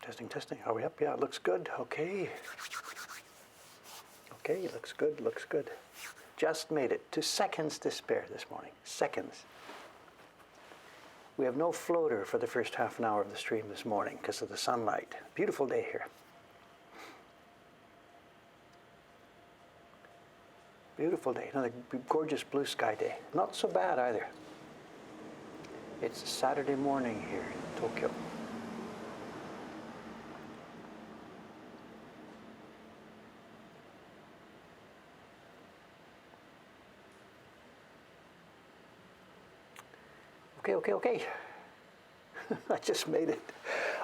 Testing, testing. Are we up? Yeah, it looks good. Okay. Okay, looks good, looks good. Just made it to seconds to spare this morning. Seconds. We have no floater for the first half an hour of the stream this morning because of the sunlight. Beautiful day here. Beautiful day. Another gorgeous blue sky day. Not so bad either. It's Saturday morning here in Tokyo. Okay. I just made it.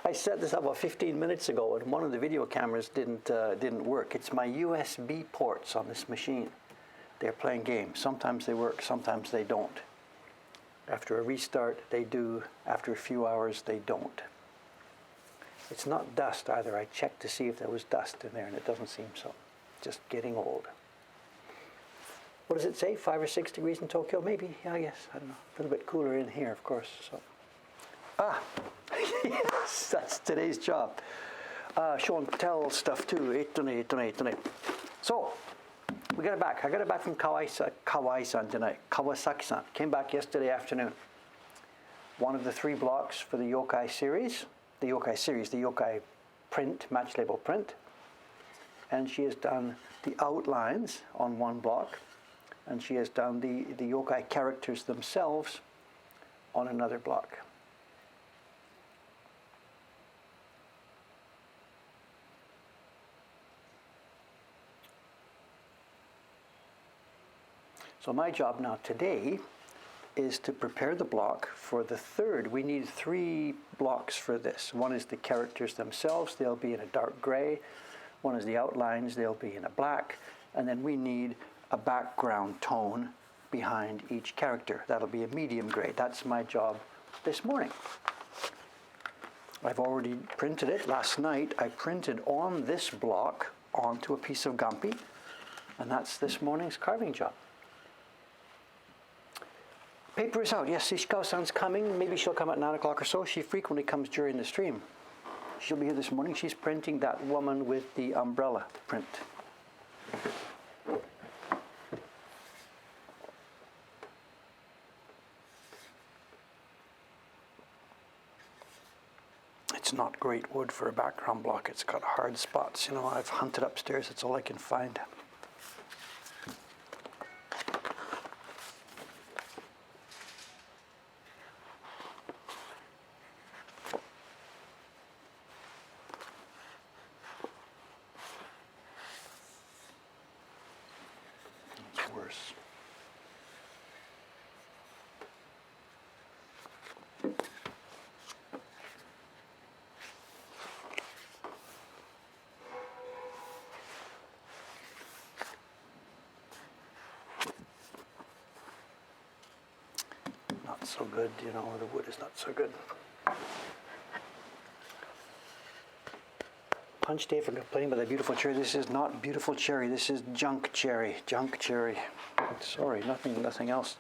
I set this up about 15 minutes ago, and one of the video cameras didn't work. It's my USB ports on this machine. They're playing games. Sometimes they work, sometimes they don't. After a restart, they do. After a few hours, they don't. It's not dust either. I checked to see if there was dust in there, and it doesn't seem so. Just getting old. What does it say? 5 or 6 degrees in Tokyo? Maybe. Yeah, I guess. I don't know. A little bit cooler in here, of course. So, yes, that's today's job. Show and tell stuff too. 8. So, we got it back. I got it back from Kawai-san tonight. Kawasaki-san. Came back yesterday afternoon. One of the 3 blocks for the yokai series. The yokai print, match label print. And she has done the outlines on one block. And she has done the yokai characters themselves on another block. So my job now today is to prepare the block for the third. We need 3 blocks for this. One is the characters themselves. They'll be in a dark gray. One is the outlines. They'll be in a black. And then we need a background tone behind each character. That'll be a medium gray. That's my job this morning. I've already printed it. Last night I printed on this block onto a piece of gampi, and that's this morning's carving job. Paper is out. Yes, Ishikawa-san's coming. Maybe she'll come at 9 o'clock or so. She frequently comes during the stream. She'll be here this morning. She's printing that woman with the umbrella print. It's not great wood for a background block. It's got hard spots. You know, I've hunted upstairs. It's all I can find. It's worse. So good, you know, the wood is not so good. Punch day for complaining about that beautiful cherry. This is not beautiful cherry. This is junk cherry. Junk cherry. Sorry, nothing else.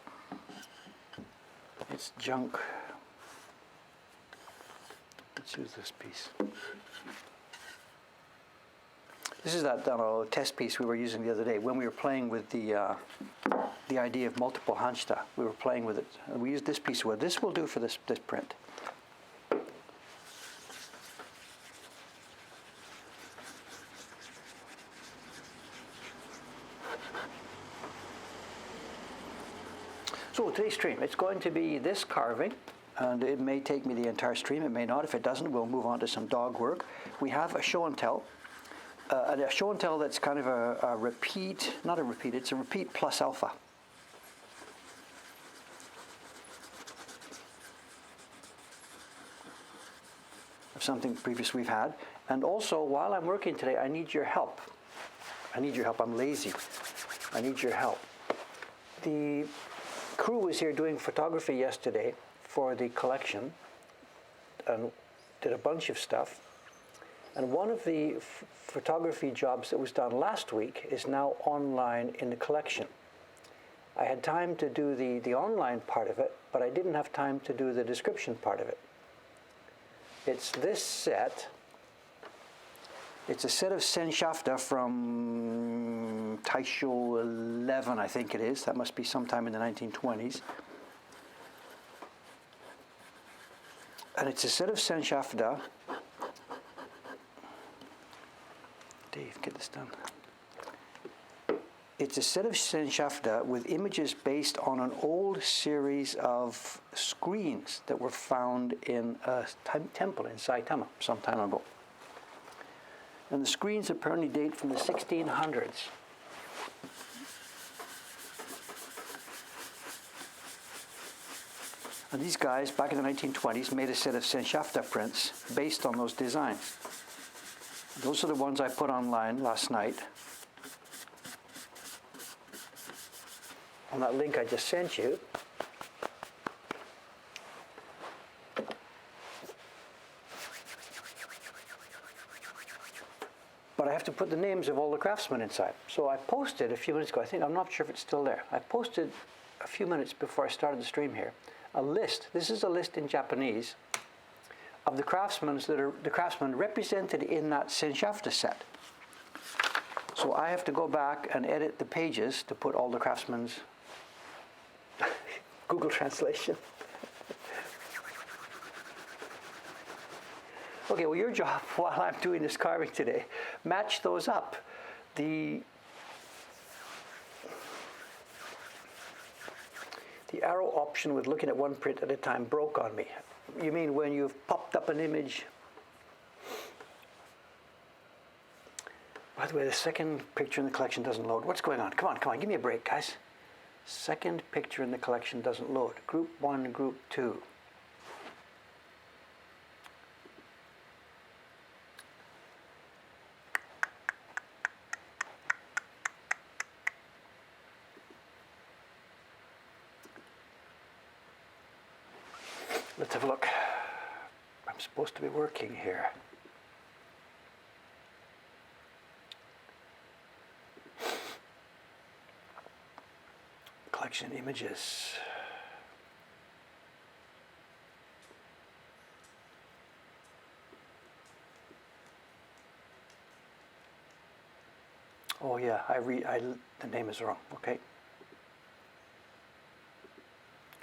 It's junk. Let's use this piece. This is that test piece we were using the other day when we were playing with the idea of multiple hanshita. We were playing with it. We used this piece of wood. This will do for this print. So today's stream, it's going to be this carving, and it may take me the entire stream. It may not. If it doesn't, we'll move on to some dog work. We have a show and tell. A show and tell that's kind of a repeat, not a repeat, it's a repeat plus alpha. Of something previous we've had. And also, while I'm working today, I need your help. I need your help. I'm lazy. I need your help. The crew was here doing photography yesterday for the collection and did a bunch of stuff. And one of the photography jobs that was done last week is now online in the collection. I had time to do the online part of it, but I didn't have time to do the description part of it. It's this set It's a set of Sennschafter from Taisho 11, I think it is. That must be sometime in the 1920s. And it's a set of Sennschafter. Dave, get this done. It's a set of Sennschafter with images based on an old series of screens that were found in a temple in Saitama some time ago. And the screens apparently date from the 1600s. And these guys, back in the 1920s, made a set of Sennschafter prints based on those designs. Those are the ones I put online last night. On that link I just sent you. But I have to put the names of all the craftsmen inside. So I posted a few minutes ago, I'm not sure if it's still there. I posted a few minutes before I started the stream here, a list. This is a list in Japanese of the craftsmen represented in that Sennschafter set. So I have to go back and edit the pages to put all the craftsmen's Google Translation. Okay, well, your job while I'm doing this carving today, match those up. The arrow option with looking at one print at a time broke on me. You mean when you've popped up an image? By the way, the second picture in the collection doesn't load. What's going on? Come on, give me a break, guys. Second picture in the collection doesn't load. Group 1, Group 2. Let's have a look. I'm supposed to be working here. Collection images. Oh yeah, the name is wrong. Okay.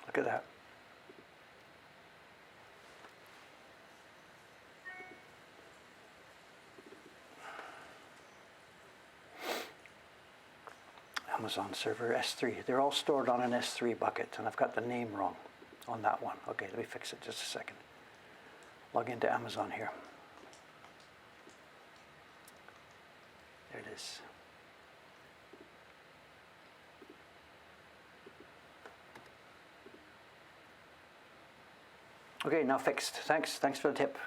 Look at that. Amazon server S3. They're all stored on an S3 bucket, and I've got the name wrong on that one. Okay, let me fix it just a second. Log into Amazon here. There it is. Okay, now fixed. Thanks for the tip.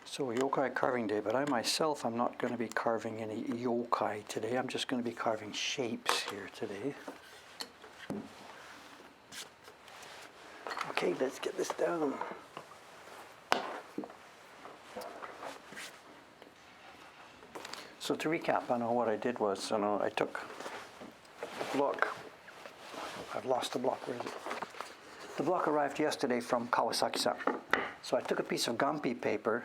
So yokai carving day, but I myself am not going to be carving any yokai today. I'm just going to be carving shapes here today. Okay, let's get this down. So to recap, I know what I did was, I took the block. I've lost the block. Where is it? The block arrived yesterday from Kawasaki-san. So I took a piece of Gampi paper,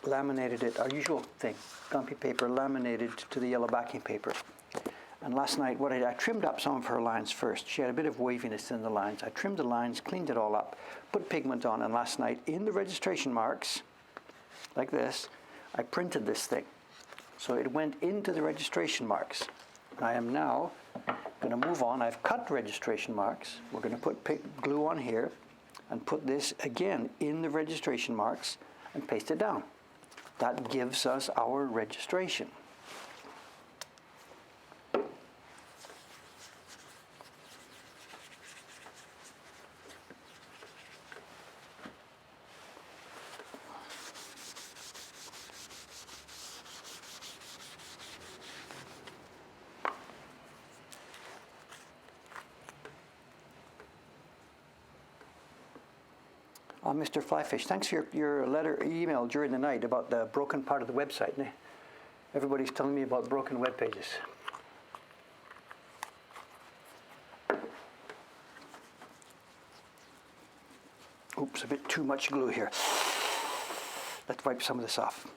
laminated it, our usual thing, Gampi paper laminated to the yellow backing paper. And last night, I trimmed up some of her lines first. She had a bit of waviness in the lines. I trimmed the lines, cleaned it all up, put pigment on, and last night, in the registration marks, like this, I printed this thing. So it went into the registration marks. I am now going to move on. I've cut registration marks. We're going to put glue on here and put this again in the registration marks and paste it down. That gives us our registration. Mr. Flyfish, thanks for your email during the night about the broken part of the website. Everybody's telling me about broken web pages. Oops, a bit too much glue here. Let's wipe some of this off.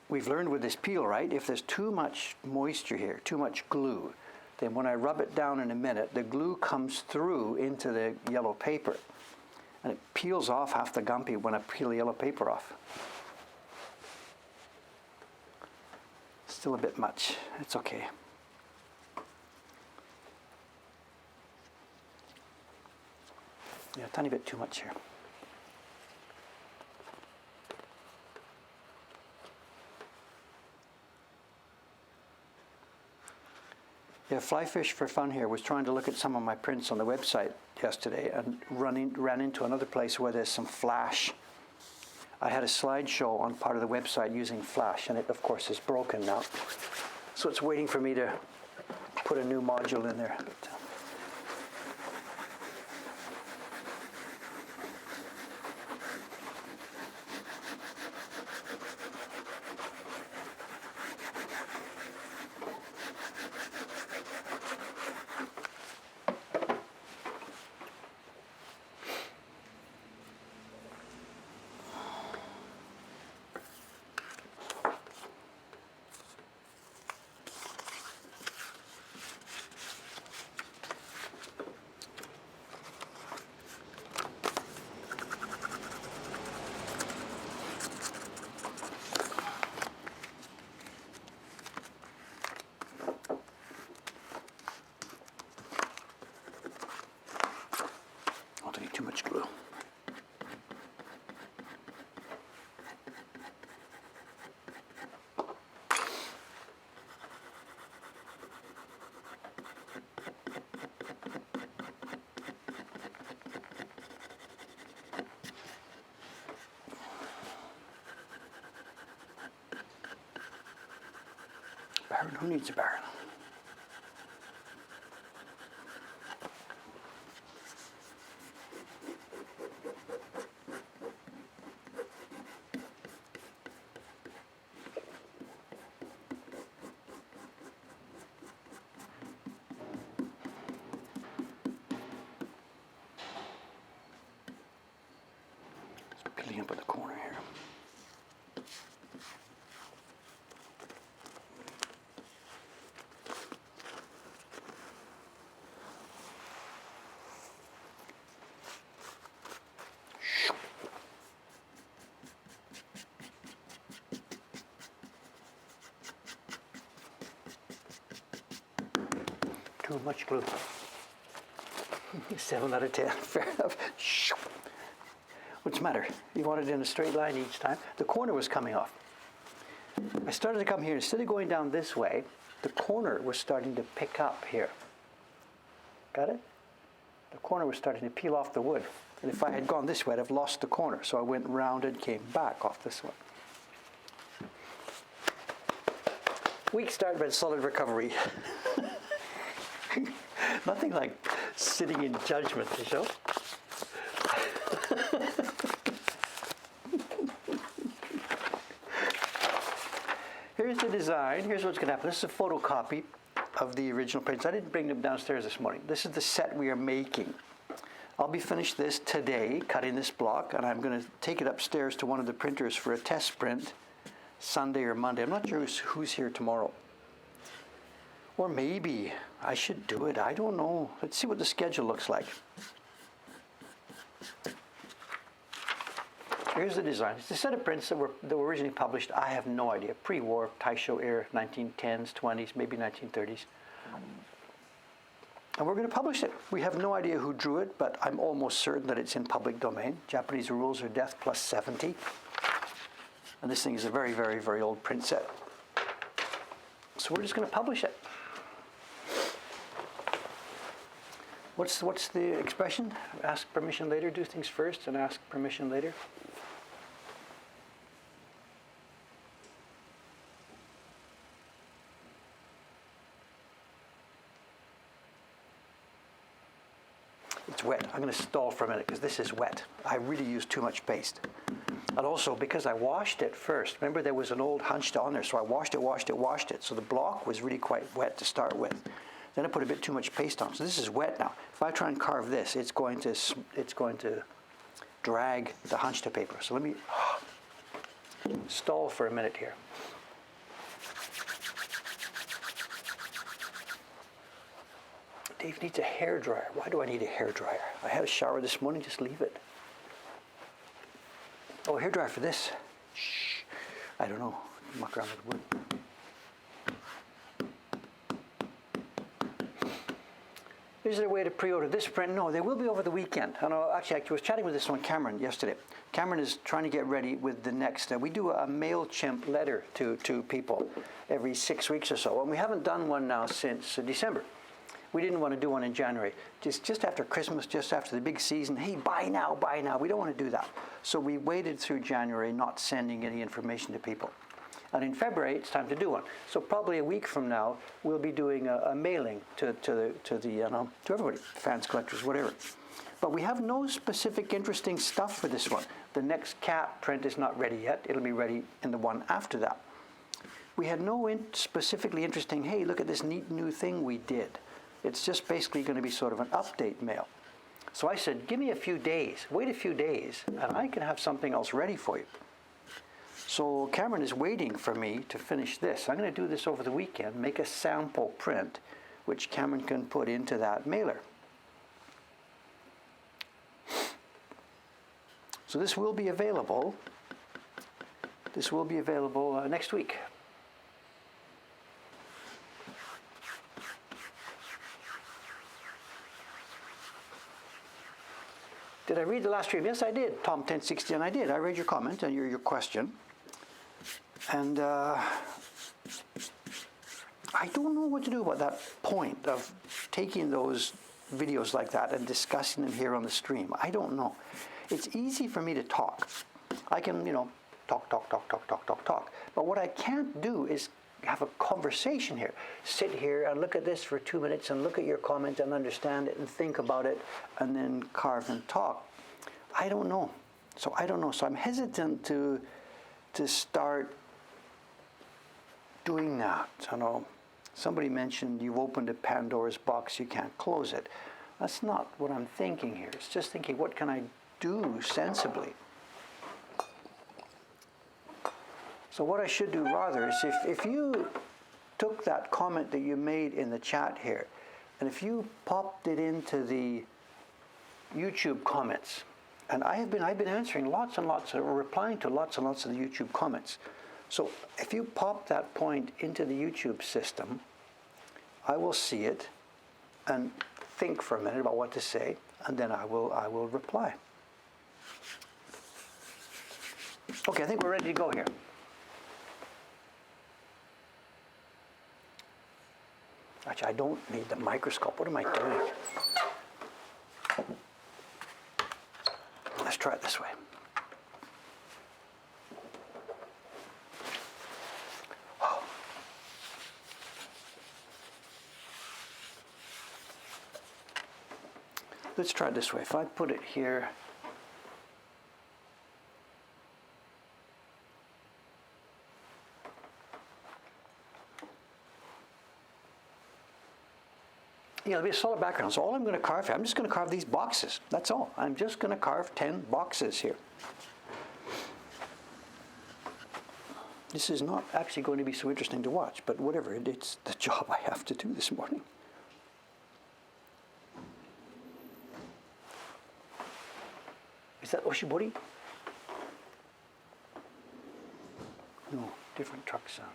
We've learned with this peel, right? If there's too much moisture here, too much glue, then when I rub it down in a minute, the glue comes through into the yellow paper. And it peels off half the Gampi when I peel the yellow paper off. Still a bit much. It's okay. Yeah, a tiny bit too much here. Yeah, Flyfish for Fun here was trying to look at some of my prints on the website yesterday and ran into another place where there's some flash. I had a slideshow on part of the website using flash, and it of course is broken now. So it's waiting for me to put a new module in there. Too much glue. Baron, who needs a Baron? Peeling up at the corner here. Too much glue. 7 out of 10. Fair enough. What's the matter? You want it in a straight line each time? The corner was coming off. I started to come here. Instead of going down this way, the corner was starting to pick up here. Got it? The corner was starting to peel off the wood. And if I had gone this way, I'd have lost the corner. So I went round and came back off this one. Week start, but solid recovery. Nothing like sitting in judgment, you know? Here's the design. Here's what's going to happen. This is a photocopy of the original prints. I didn't bring them downstairs this morning. This is the set we are making. I'll be finished this today, cutting this block, and I'm going to take it upstairs to one of the printers for a test print Sunday or Monday. I'm not sure who's here tomorrow. Or maybe I should do it. I don't know. Let's see what the schedule looks like. Here's the design. It's a set of prints that were originally published. I have no idea. Pre-war, Taisho era, 1910s, 20s, maybe 1930s. And we're going to publish it. We have no idea who drew it, but I'm almost certain that it's in public domain. Japanese rules are death plus 70. And this thing is a very, very, very old print set. So we're just going to publish it. What's the expression? Ask permission later, do things first, and ask permission later. It's wet. I'm going to stall for a minute because this is wet. I really used too much paste. And also because I washed it first. Remember there was an old hunched on there, so I washed it. So the block was really quite wet to start with. Then I put a bit too much paste on. So this is wet now. If I try and carve this, it's going to drag the hunched paper. So let me stall for a minute here. Dave needs a hairdryer. Why do I need a hairdryer? I had a shower this morning, just leave it. Oh, a hairdryer for this. Shh. I don't know. Muck around with wood. Is there a way to pre-order this print? No, they will be over the weekend. And actually, I was chatting with this one, Cameron, yesterday. Cameron is trying to get ready with the next. We do a MailChimp letter to people every 6 weeks or so. And we haven't done one now since December. We didn't want to do one in January. Just after Christmas, just after the big season, hey, buy now, buy now. We don't want to do that. So we waited through January, not sending any information to people. And in February, it's time to do one. So probably a week from now, we'll be doing a mailing to everybody, fans, collectors, whatever. But we have no specific interesting stuff for this one. The next cat print is not ready yet. It'll be ready in the one after that. We had no specifically interesting, hey, look at this neat new thing we did. It's just basically going to be sort of an update mail. So I said, give me a few days, wait a few days, and I can have something else ready for you. So Cameron is waiting for me to finish this. I'm going to do this over the weekend, make a sample print, which Cameron can put into that mailer. So this will be available. This will be available next week. Did I read the last stream? Yes, I did. Tom 1060, and I did. I read your comment and your question. And I don't know what to do about that point of taking those videos like that and discussing them here on the stream. I don't know. It's easy for me to talk. I can, talk. But what I can't do is have a conversation here. Sit here and look at this for 2 minutes and look at your comment and understand it and think about it and then carve and talk. I don't know. So I don't know. So I'm hesitant to start doing that. Somebody mentioned you've opened a Pandora's box, you can't close it. That's not what I'm thinking here. It's just thinking, what can I do sensibly? So what I should do rather is if you took that comment that you made in the chat here, and if you popped it into the YouTube comments, and I've been answering lots and lots, or replying to lots and lots of the YouTube comments. So if you pop that point into the YouTube system, I will see it and think for a minute about what to say, and then I will reply. Okay, I think we're ready to go here. Actually, I don't need the microscope. What am I doing? Let's try it this way. Let's try it this way. If I put it here, there'll be a solid background. So all I'm going to carve here, I'm just going to carve these boxes. That's all. I'm just going to carve 10 boxes here. This is not actually going to be so interesting to watch, but whatever, it's the job I have to do this morning. Is that Oshibori? No, different truck sound.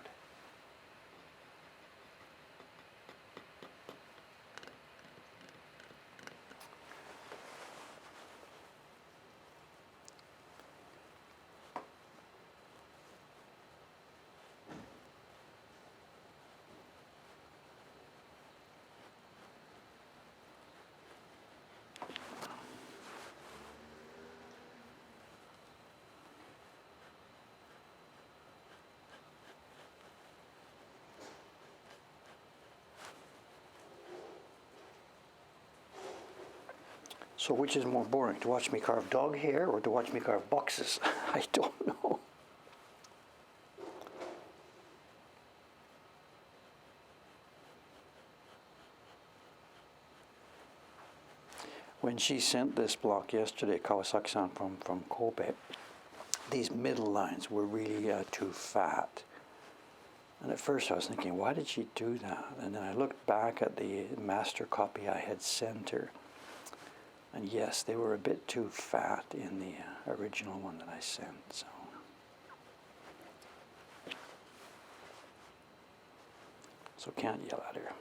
So which is more boring, to watch me carve dog hair or to watch me carve boxes? I don't know. When she sent this block yesterday, Kawasaki-san from Kobe, these middle lines were really too fat. And at first I was thinking, why did she do that? And then I looked back at the master copy I had sent her. And yes, they were a bit too fat in the original one that I sent. So can't yell at her.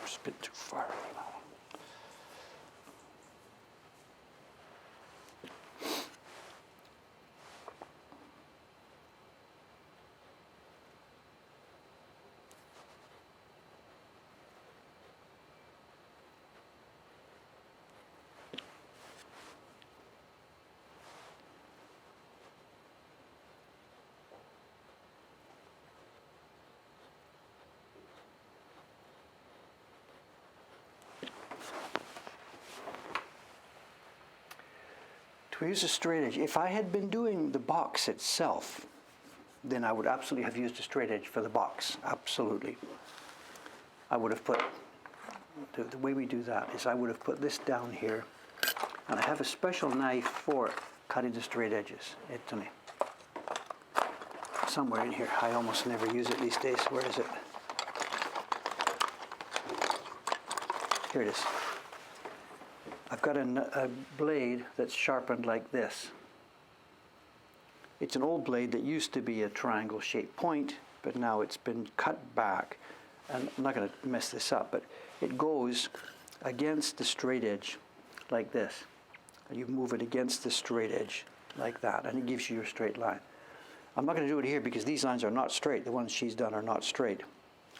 It's a bit too far now. To use a straight edge, if I had been doing the box itself, then I would absolutely have used a straight edge for the box, absolutely. I would have put, the way we do that is I would have put this down here, and I have a special knife for cutting the straight edges. It's somewhere in here. I almost never use it these days. Where is it? Here it is. I've got a blade that's sharpened like this. It's an old blade that used to be a triangle-shaped point, but now it's been cut back. And I'm not going to mess this up, but it goes against the straight edge like this. And you move it against the straight edge like that, and it gives you your straight line. I'm not going to do it here because these lines are not straight. The ones she's done are not straight.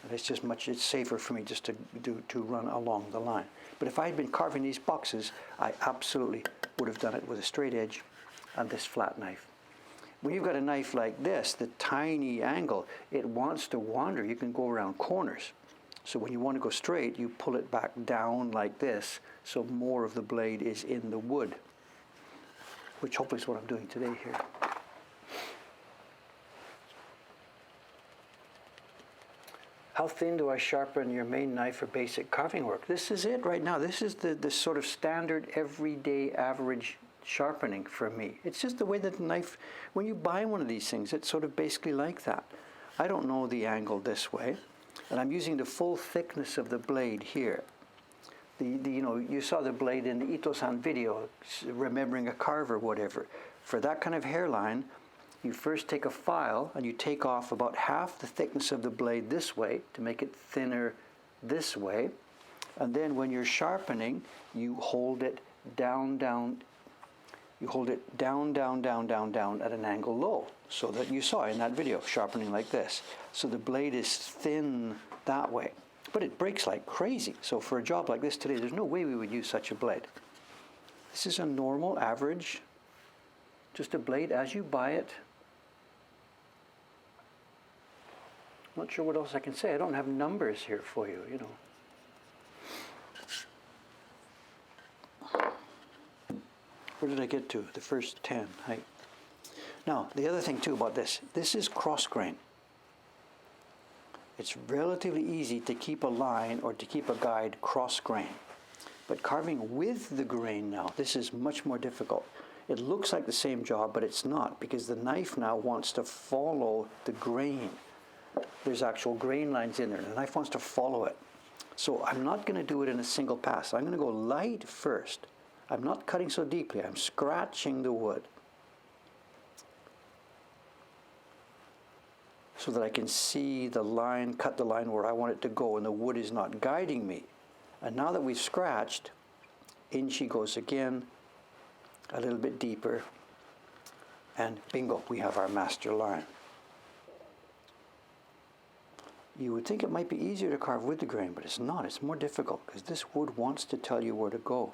And it's safer for me just to run along the line. But if I had been carving these boxes, I absolutely would have done it with a straight edge and this flat knife. When you've got a knife like this, the tiny angle, it wants to wander. You can go around corners. So when you want to go straight, you pull it back down like this, so more of the blade is in the wood, which hopefully is what I'm doing today here. how thin do I sharpen your main knife for basic carving work? This is it right now. This is the sort of standard everyday average sharpening for me. It's just the way that the knife, when you buy one of these things, it's sort of basically like that. I don't know the angle this way, and I'm using the full thickness of the blade here. You know, you saw the blade in the Ito-san video, remembering a carve or whatever. For that kind of hairline, you first take a file and you take off about half the thickness of the blade this way to make it thinner this way. And then when you're sharpening, you hold it down, down. You hold it down, down, down, down, down at an angle low, so that you saw in that video, sharpening like this. So the blade is thin that way. But it breaks like crazy. So for a job like this today, there's no way we would use such a blade. This is a normal, average, just a blade as you buy it. I'm not sure what else I can say. I don't have numbers here for you, you know. Where did I get to? The first 10. Right. Now, the other thing too about this is cross grain. It's relatively easy to keep a line or to keep a guide cross grain. But carving with the grain now, this is much more difficult. It looks like the same job, but it's not, because the knife now wants to follow the grain. There's actual grain lines in there, and the knife wants to follow it. So I'm not going to do it in a single pass. I'm going to go light first. I'm not cutting so deeply. I'm scratching the wood so that I can see the line, cut the line where I want it to go, and the wood is not guiding me. And now that we've scratched, in she goes again, a little bit deeper, and bingo, we have our master line. You would think it might be easier to carve with the grain, but it's not. It's more difficult because this wood wants to tell you where to go.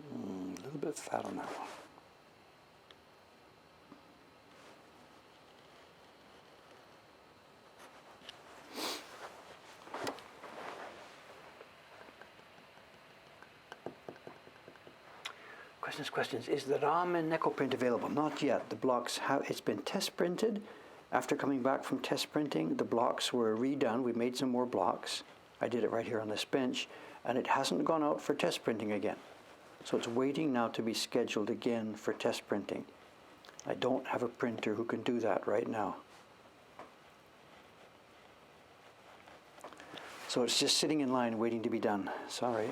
A little bit fat on that one. Questions. Is the ramen Neko print available? Not yet. The blocks it's been test printed. After coming back from test printing, the blocks were redone. We made some more blocks. I did it right here on this bench, and it hasn't gone out for test printing again. So it's waiting now to be scheduled again for test printing. I don't have a printer who can do that right now. So it's just sitting in line waiting to be done. Sorry.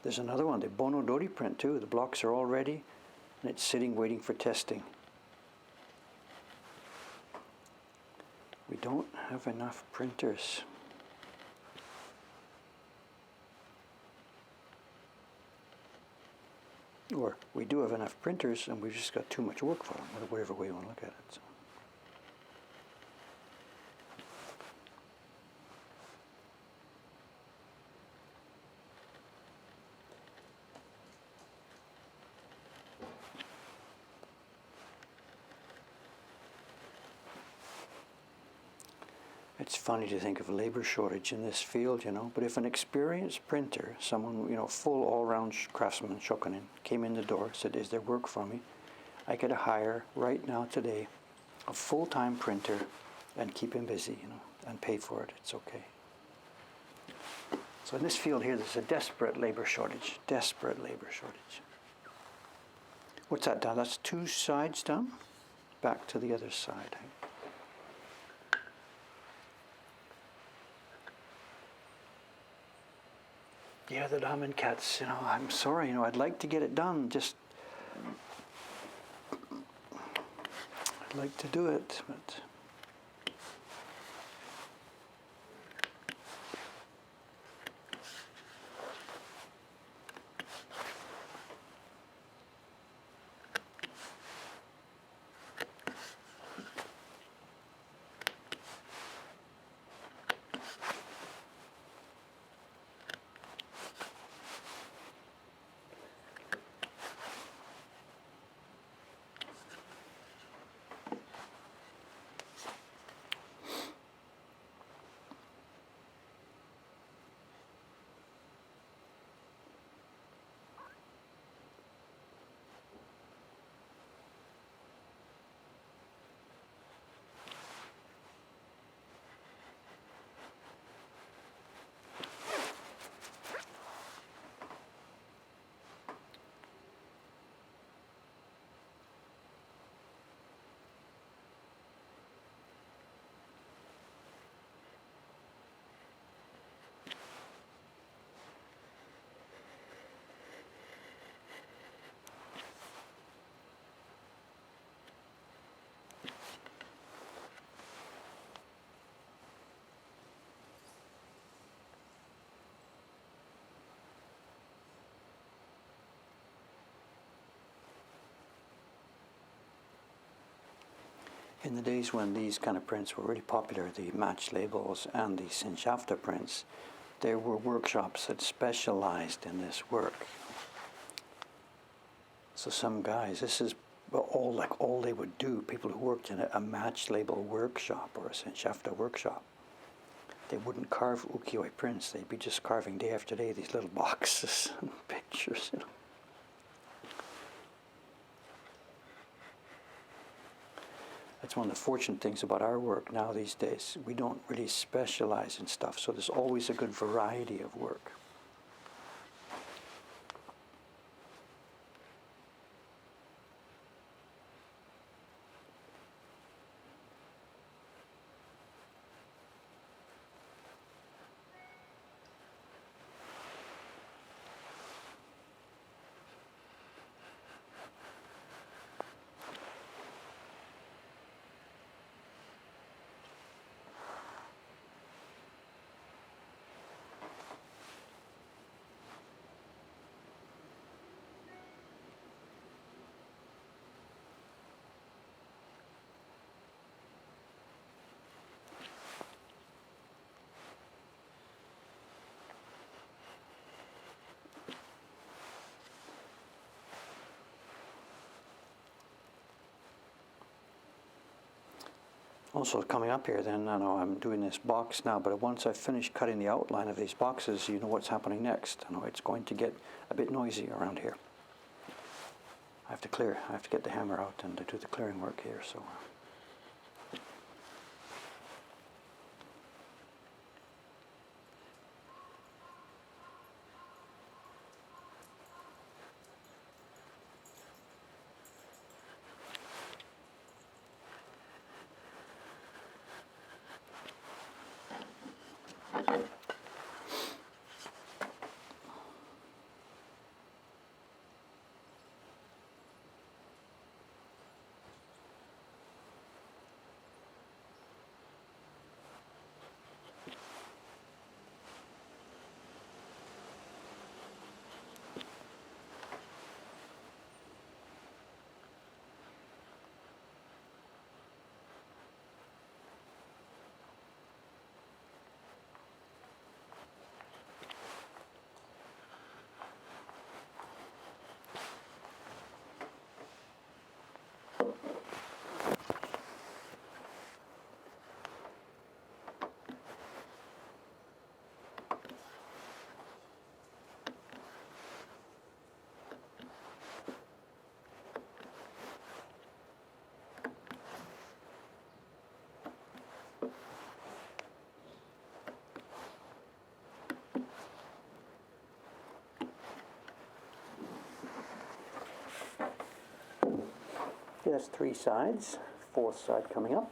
There's another one, the Bonodori print too. The blocks are all ready, and it's sitting waiting for testing. We don't have enough printers. Or we do have enough printers, and we've just got too much work for them, whatever way you want to look at it. So. It's funny to think of a labor shortage in this field, you know, but if an experienced printer, someone, you know, full all-round craftsman, shokunin, came in the door, said, is there work for me? I could hire right now today a full-time printer and keep him busy, you know, and pay for it. It's okay. So in this field here, there's a desperate labor shortage. Desperate labor shortage. What's that done? That's two sides done. Back to the other side. Yeah, the ramen cats, you know, I'm sorry, you know, I'd like to get it done, just, I'd like to do it, but In the days when these kind of prints were really popular, the match labels and the Sinshafta prints, there were workshops that specialized in this work. So some guys, this is all they would do, people who worked in a match label workshop or a Sinshafta workshop. They wouldn't carve ukiyo-e prints, they'd be just carving day after day these little boxes and pictures, you know. That's one of the fortunate things about our work now these days. We don't really specialize in stuff, so there's always a good variety of work. Also coming up here then, I know I'm doing this box now, but once I've finished cutting the outline of these boxes, you know what's happening next. I know it's going to get a bit noisy around here. I have to get the hammer out and do the clearing work here, so. Okay, that's 3 sides, 4th side coming up.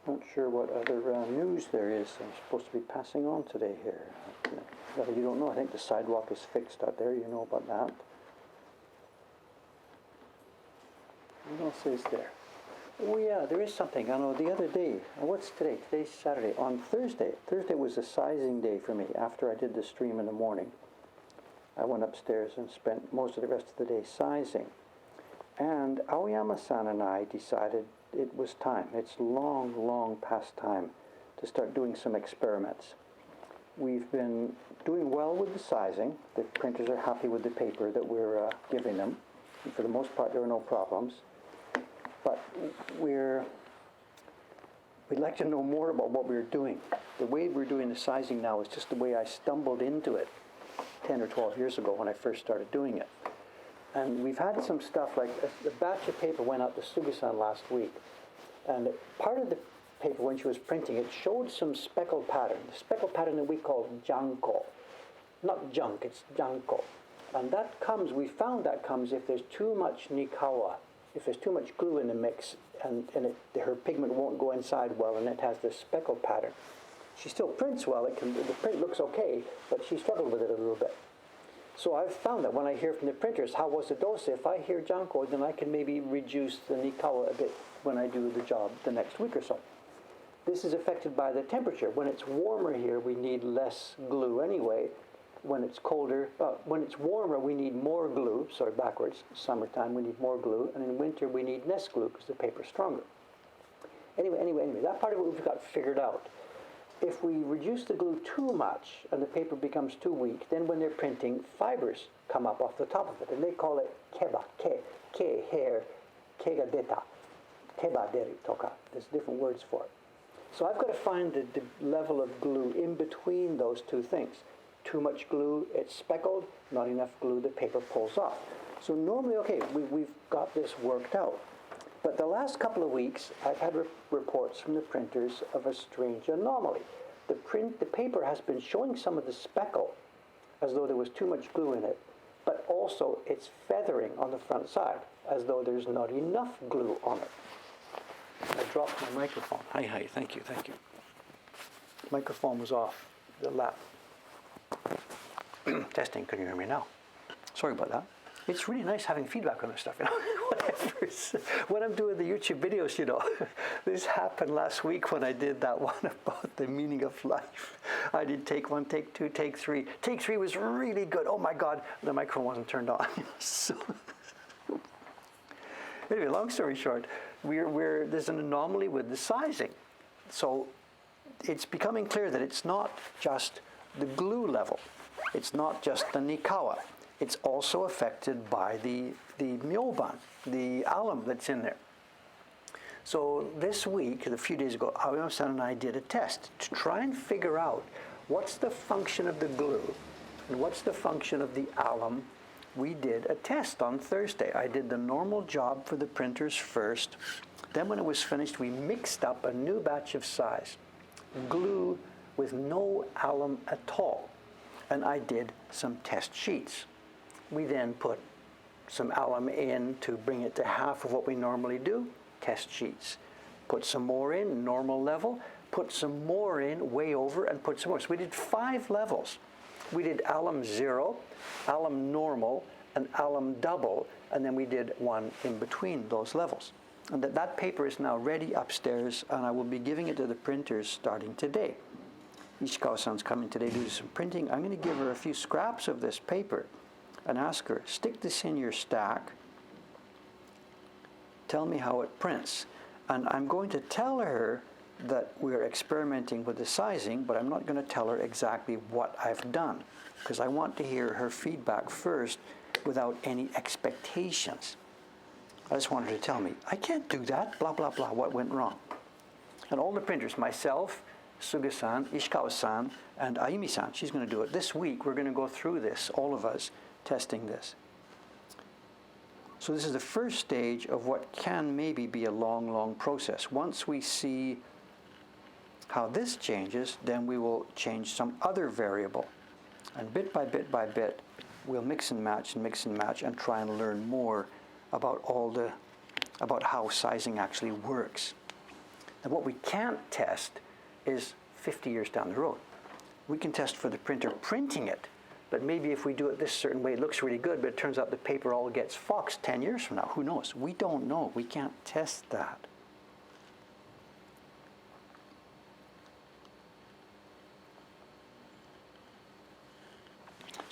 Not sure what other news there is I'm supposed to be passing on today here. You don't know, I think the sidewalk is fixed out there, you know about that. What else is there? Oh yeah, there is something. I know the other day, what's today? Today's Saturday. On Thursday was a sizing day for me. After I did the stream in the morning, I went upstairs and spent most of the rest of the day sizing. And Aoyama-san and I decided it was time. It's long, long past time to start doing some experiments. We've been doing well with the sizing. The printers are happy with the paper that we're giving them. And for the most part, there are no problems. But we'd like to know more about what we're doing. The way we're doing the sizing now is just the way I stumbled into it 10 or 12 years ago when I first started doing it. And we've had some stuff like a batch of paper went out to Suga-san last week. And part of the paper, when she was printing it, showed some speckled pattern. The speckled pattern that we call janko. Not junk, it's janko. And that comes, we found that comes if there's too much nikawa. If there's too much glue in the mix and her pigment won't go inside well and it has this speckled pattern. She still prints well, the print looks okay, but she struggled with it a little bit. So I've found that when I hear from the printers, how was the dose? If I hear janko, then I can maybe reduce the nikawa a bit when I do the job the next week or so. This is affected by the temperature. When it's warmer here, we need less glue anyway. When it's colder, when it's warmer, we need more glue. Sorry, backwards. Summertime, we need more glue. And in winter, we need less glue because the paper's stronger. Anyway, that part of it we've got figured out. If we reduce the glue too much and the paper becomes too weak, then when they're printing, fibers come up off the top of it. And they call it keba, ke, hair, ke ga deta, keba deri toka. There's different words for it. So I've got to find the level of glue in between those two things. Too much glue, it's speckled. Not enough glue, the paper pulls off. So normally, okay, we've got this worked out. But the last couple of weeks, I've had reports from the printers of a strange anomaly. The paper has been showing some of the speckle, as though there was too much glue in it, but also it's feathering on the front side, as though there's not enough glue on it. I dropped my microphone. Hi, thank you. Microphone was off the lap. Testing, can you hear me now? Sorry about that. It's really nice having feedback on this stuff, Whatever. When I'm doing the YouTube videos, this happened last week when I did that one about the meaning of life. I did take one, take two, take three. Take three was really good. Oh my God, the microphone wasn't turned on. Anyway, long story short, there's an anomaly with the sizing. So it's becoming clear that it's not just the glue level. It's not just the nikawa. It's also affected by the myoban, the alum that's in there. So this week, a few days ago, Aoyama-san and I did a test to try and figure out what's the function of the glue and what's the function of the alum. We did a test on Thursday. I did the normal job for the printers first. Then when it was finished, we mixed up a new batch of size, glue with no alum at all. And I did some test sheets. We then put some alum in to bring it to half of what we normally do, test sheets. Put some more in, normal level, put some more in, way over, and put some more. So we did 5 levels. We did alum 0, alum normal, and alum double, and then we did one in between those levels. And that paper is now ready upstairs, and I will be giving it to the printers starting today. Ishikawa-san's coming today to do some printing. I'm going to give her a few scraps of this paper and ask her, stick this in your stack, tell me how it prints. And I'm going to tell her that we're experimenting with the sizing, but I'm not going to tell her exactly what I've done, because I want to hear her feedback first without any expectations. I just want her to tell me, I can't do that, blah, blah, blah, what went wrong. And all the printers, myself, Suga-san, Ishikawa-san, and Ayumi-san, she's going to do it. This week, we're going to go through this, all of us, testing this. So this is the first stage of what can maybe be a long, long process. Once we see how this changes, then we will change some other variable. And bit by bit by bit, we'll mix and match and try and learn more about about how sizing actually works. And what we can't test is 50 years down the road. We can test for the printer printing it, but maybe if we do it this certain way, it looks really good, but it turns out the paper all gets foxed 10 years from now. Who knows? We don't know. We can't test that.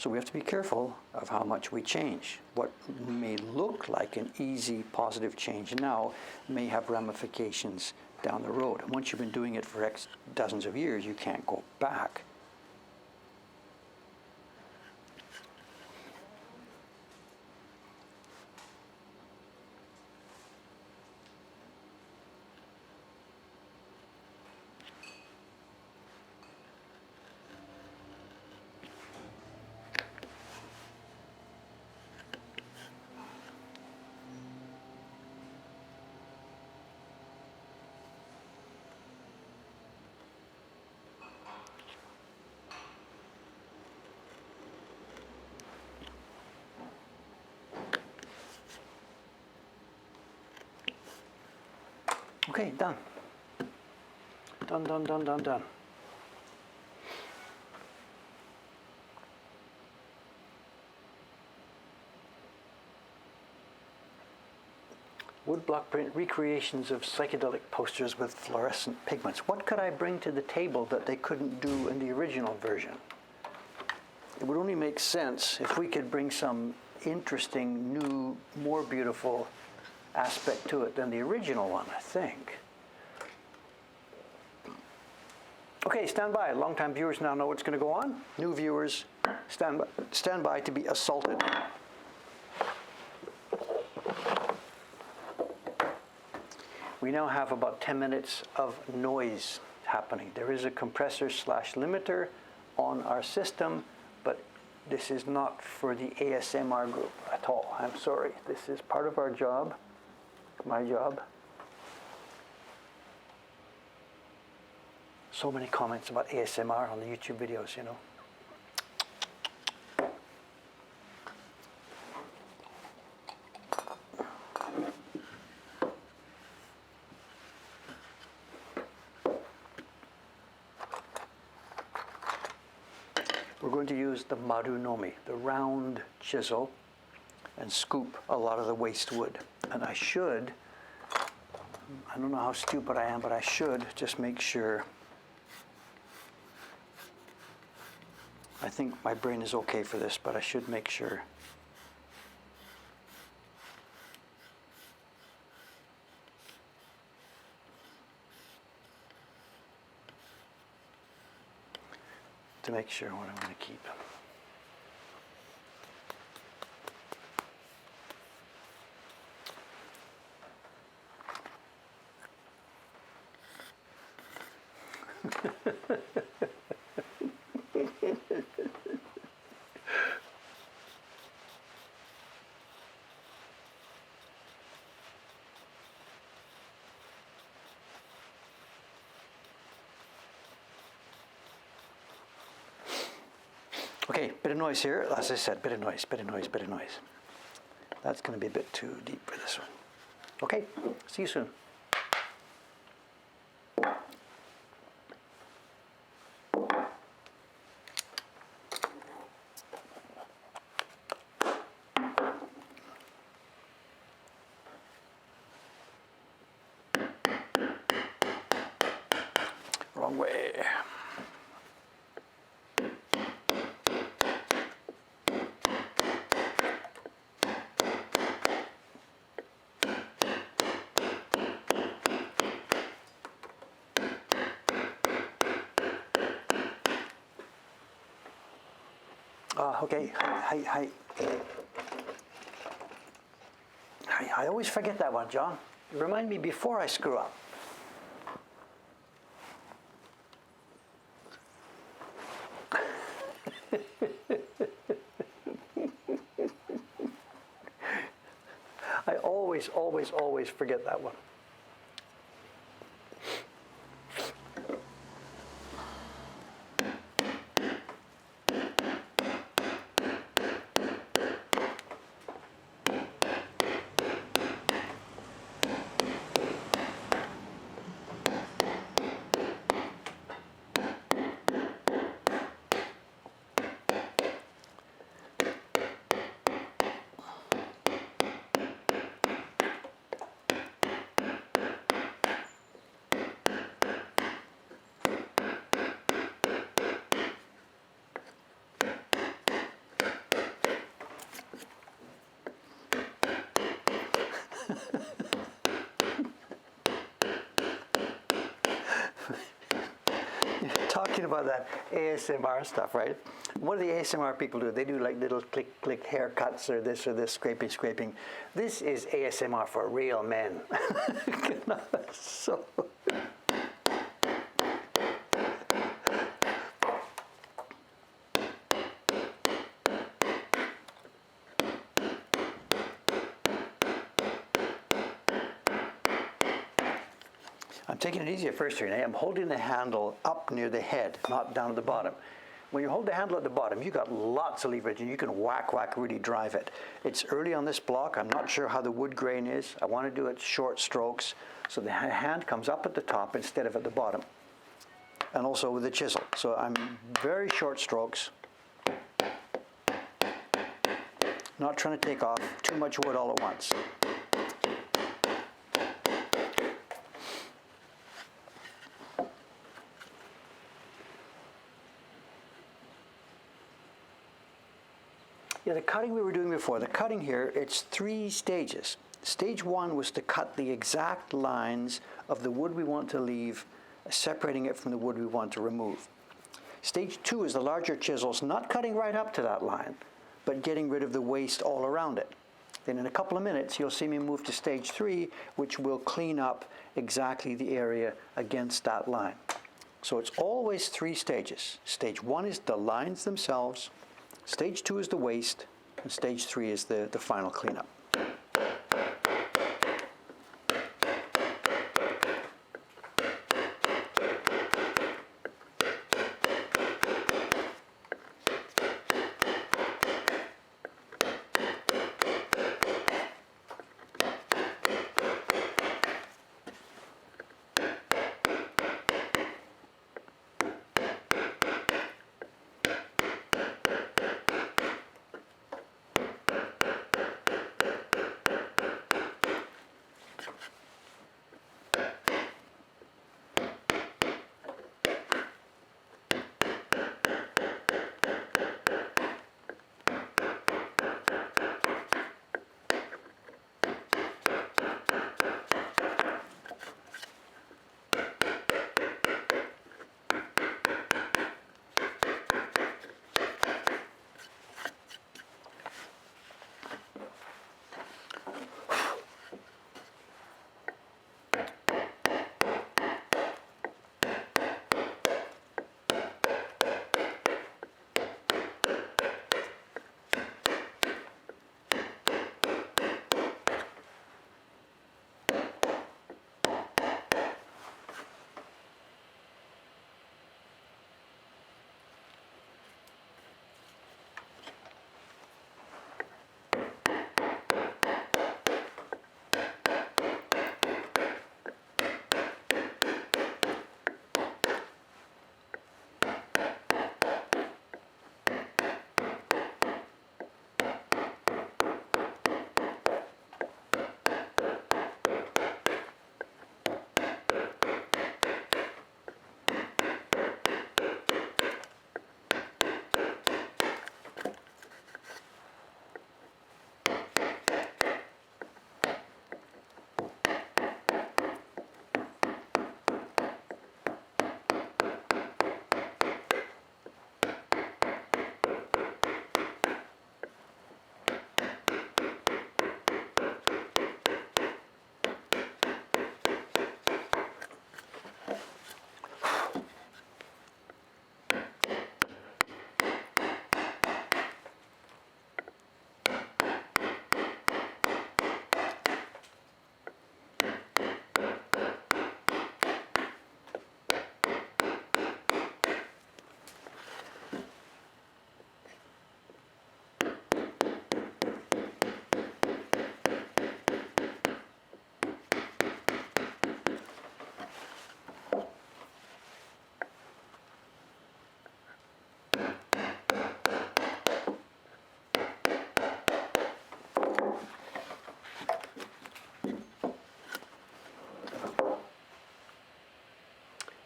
So we have to be careful of how much we change. What may look like an easy positive change now may have ramifications down the road. And once you've been doing it for X dozens of years, you can't go back. Okay, done. Done, done, done, done, done. Woodblock print recreations of psychedelic posters with fluorescent pigments. What could I bring to the table that they couldn't do in the original version? It would only make sense if we could bring some interesting, new, more beautiful aspect to it than the original one, I think. Okay, stand by. Long-time viewers now know what's going to go on. New viewers, stand by to be assaulted. We now have about 10 minutes of noise happening. There is a compressor / limiter on our system, but this is not for the ASMR group at all. I'm sorry. This is part of our job. My job. So many comments about ASMR on the YouTube videos, you know. We're going to use the Marunomi, the round chisel, and scoop a lot of the waste wood. And I don't know how stupid I am, but I should just make sure. I think my brain is okay for this, but I should make sure. To make sure what I'm going to keep. Okay, bit of noise here. As I said, bit of noise, bit of noise, bit of noise. That's going to be a bit too deep for this one. Okay, see you soon. Wrong way. Okay, hi. I always forget that one, John. Remind me before I screw up. I always forget that one. Talking about that ASMR stuff, right? What do the ASMR people do? They do like little click, click haircuts or this, scraping, scraping. This is ASMR for real men. So. I'm taking it easy at first here. I'm holding the handle up near the head, not down at the bottom. When you hold the handle at the bottom, you've got lots of leverage and you can whack, really drive it. It's early on this block. I'm not sure how the wood grain is. I want to do it short strokes so the hand comes up at the top instead of at the bottom. And also with the chisel. So I'm very short strokes. Not trying to take off too much wood all at once. Yeah, the cutting we were doing before, the cutting here, it's 3 stages. Stage 1 was to cut the exact lines of the wood we want to leave, separating it from the wood we want to remove. Stage 2 is the larger chisels, not cutting right up to that line, but getting rid of the waste all around it. Then in a couple of minutes, you'll see me move to stage 3, which will clean up exactly the area against that line. So it's always 3 stages. Stage 1 is the lines themselves. Stage 2 is the waste, and stage 3 is the final cleanup.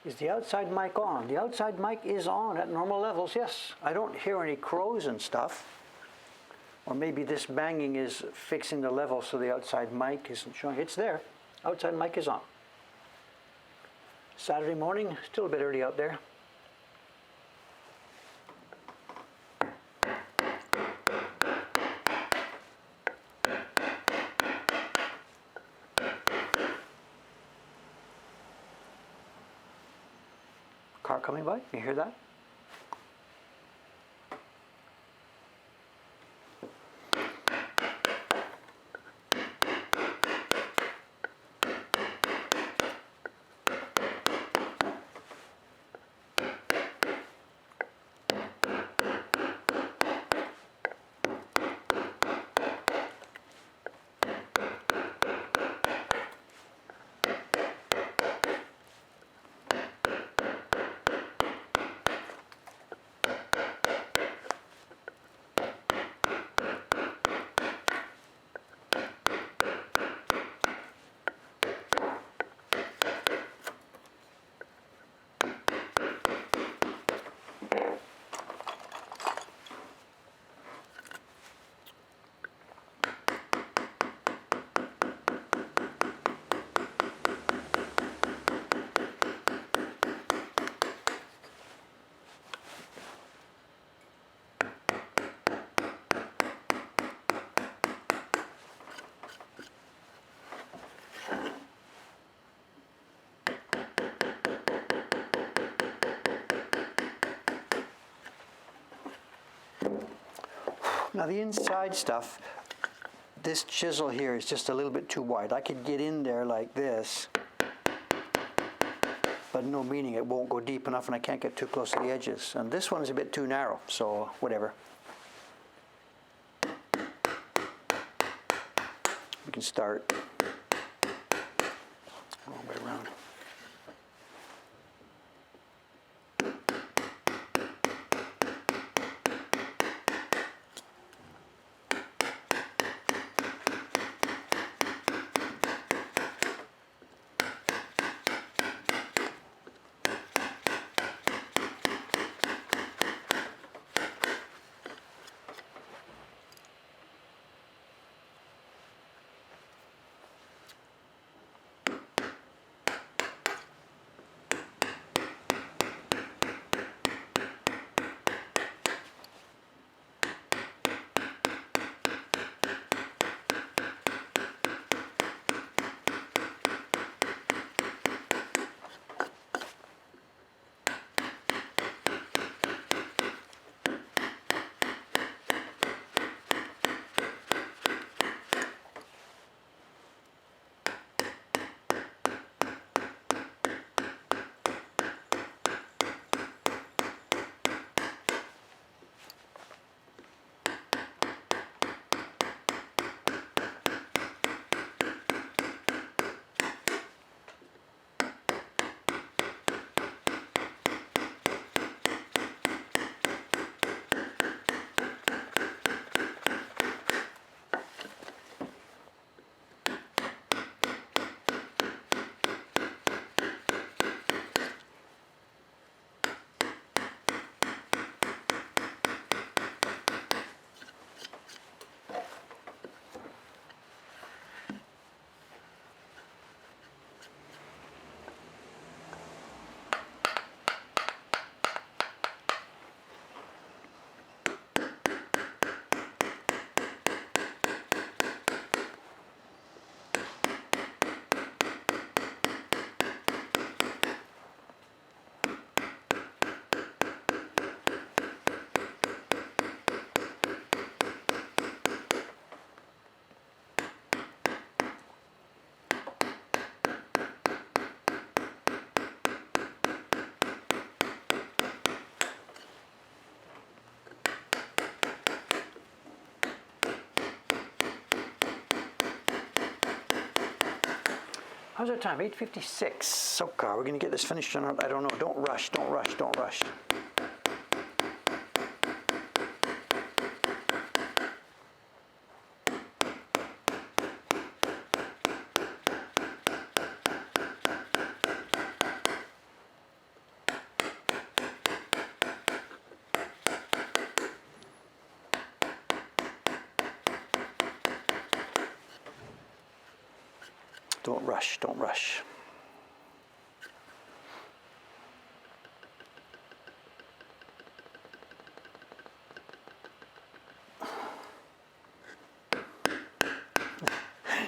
Is the outside mic on? The outside mic is on at normal levels, yes. I don't hear any crows and stuff. Or maybe this banging is fixing the level so the outside mic isn't showing. It's there. Outside mic is on. Saturday morning, still a bit early out there. Car coming by, you hear that? Now the inside stuff, this chisel here is just a little bit too wide. I could get in there like this, but no meaning, it won't go deep enough and I can't get too close to the edges. And this one is a bit too narrow, so whatever. We can start all the way around. How's our time? 8:56. So, we're going to get this finished or not? I don't know. Don't rush, don't rush, don't rush. Don't rush, don't rush.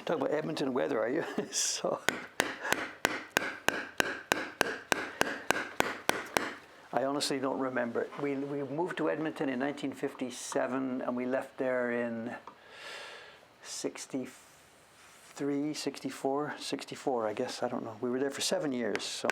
Talk about Edmonton weather, are you? So I honestly don't remember it. We moved to Edmonton in 1957 and we left there in 63, 64, 64, I guess. I don't know. We were there for 7 years. So.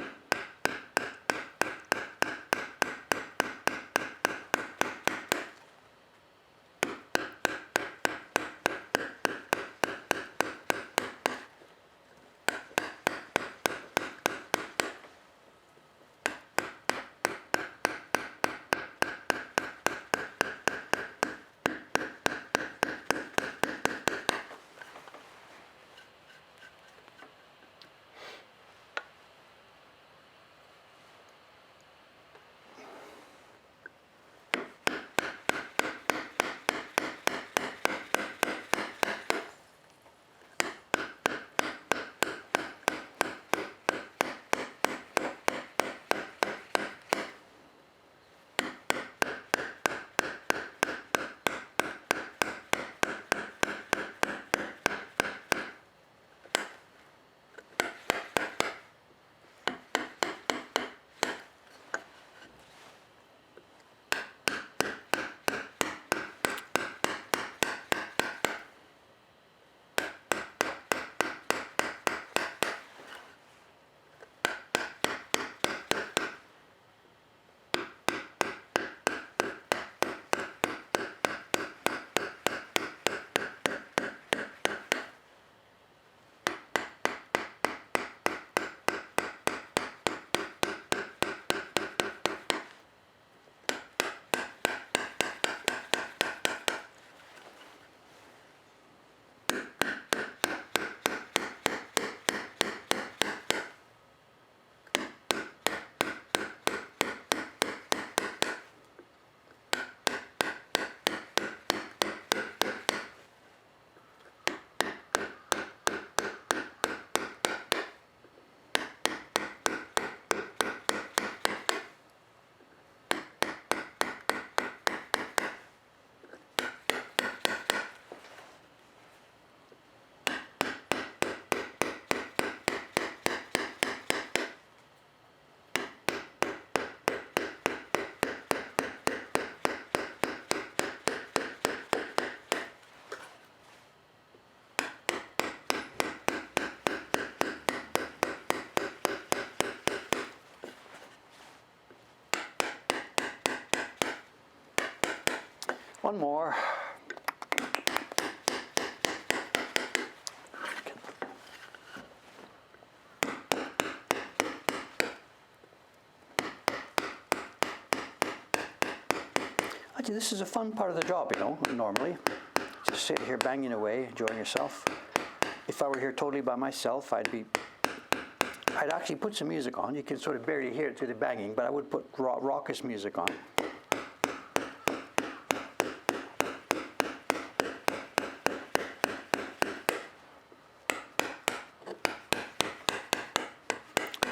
One more. Actually, this is a fun part of the job, you know, normally. Just sit here banging away, enjoying yourself. If I were here totally by myself, I'd actually put some music on. You can sort of barely hear it through the banging, but I would put raucous music on.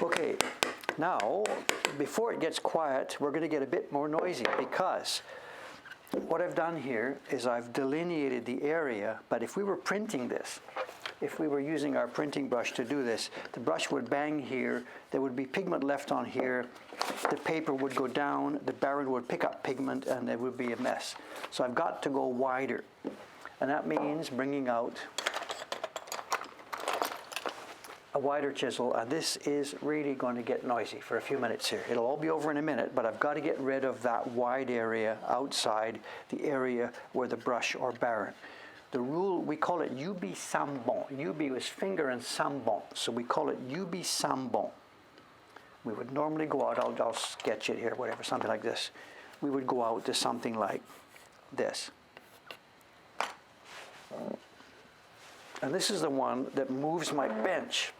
Okay, now, before it gets quiet, we're going to get a bit more noisy because what I've done here is I've delineated the area, but if we were printing this, if we were using our printing brush to do this, the brush would bang here, there would be pigment left on here, the paper would go down, the barrel would pick up pigment, and it would be a mess. So I've got to go wider, and that means bringing out a wider chisel, and this is really going to get noisy for a few minutes here. It'll all be over in a minute, but I've got to get rid of that wide area outside the area where the brush or barren. The rule, we call it ubi sambon. Ubi is finger and sambon, so we call it ubi sambon. We would normally go out, I'll sketch it here, whatever, something like this. We would go out to something like this. And this is the one that moves my bench.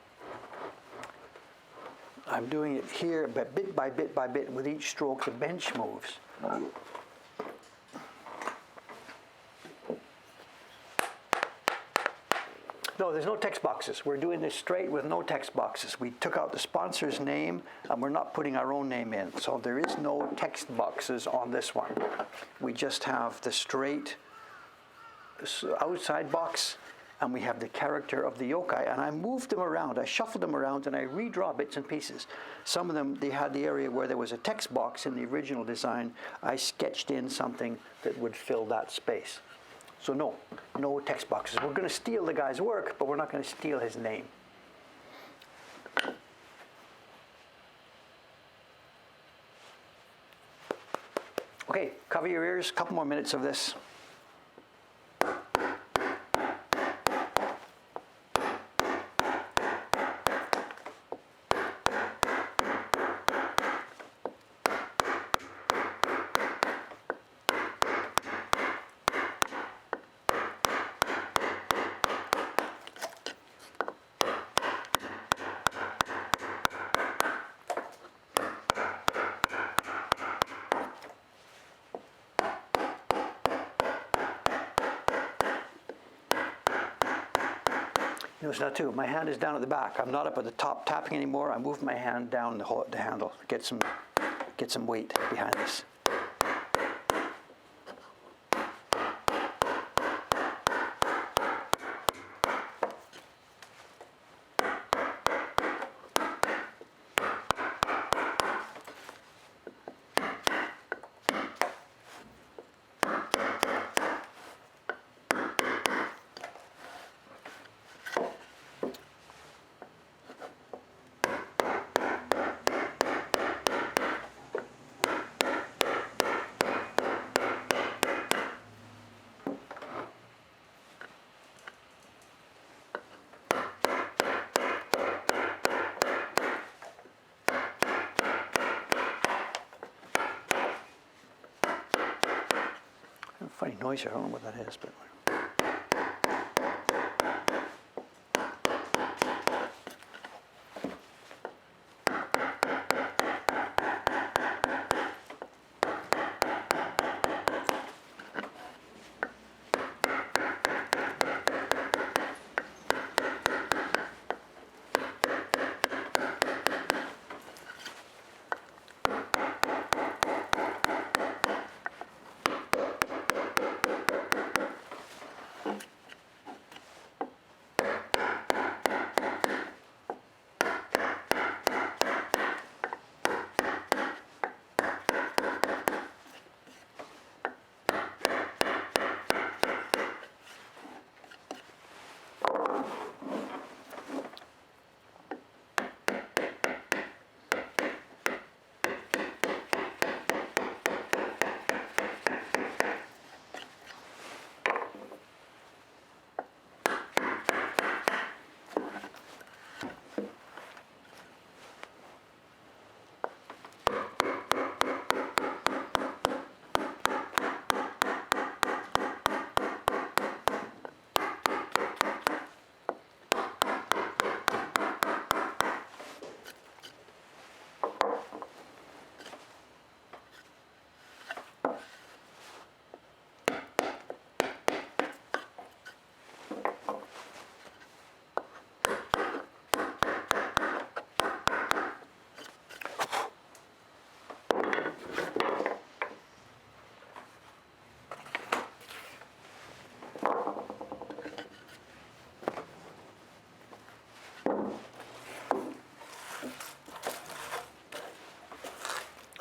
I'm doing it here, but bit by bit by bit, with each stroke, the bench moves. No, there's no text boxes. We're doing this straight with no text boxes. We took out the sponsor's name and we're not putting our own name in. So there is no text boxes on this one. We just have the straight outside box and we have the character of the yokai. And I moved them around. I shuffled them around and I redraw bits and pieces. Some of them, they had the area where there was a text box in the original design. I sketched in something that would fill that space. So no text boxes. We're going to steal the guy's work, but we're not going to steal his name. Okay, cover your ears, a couple more minutes of this. Notice now too, my hand is down at the back. I'm not up at the top tapping anymore. I moved my hand down the handle. Get some weight behind this. Funny noise here, I don't know what that is, but.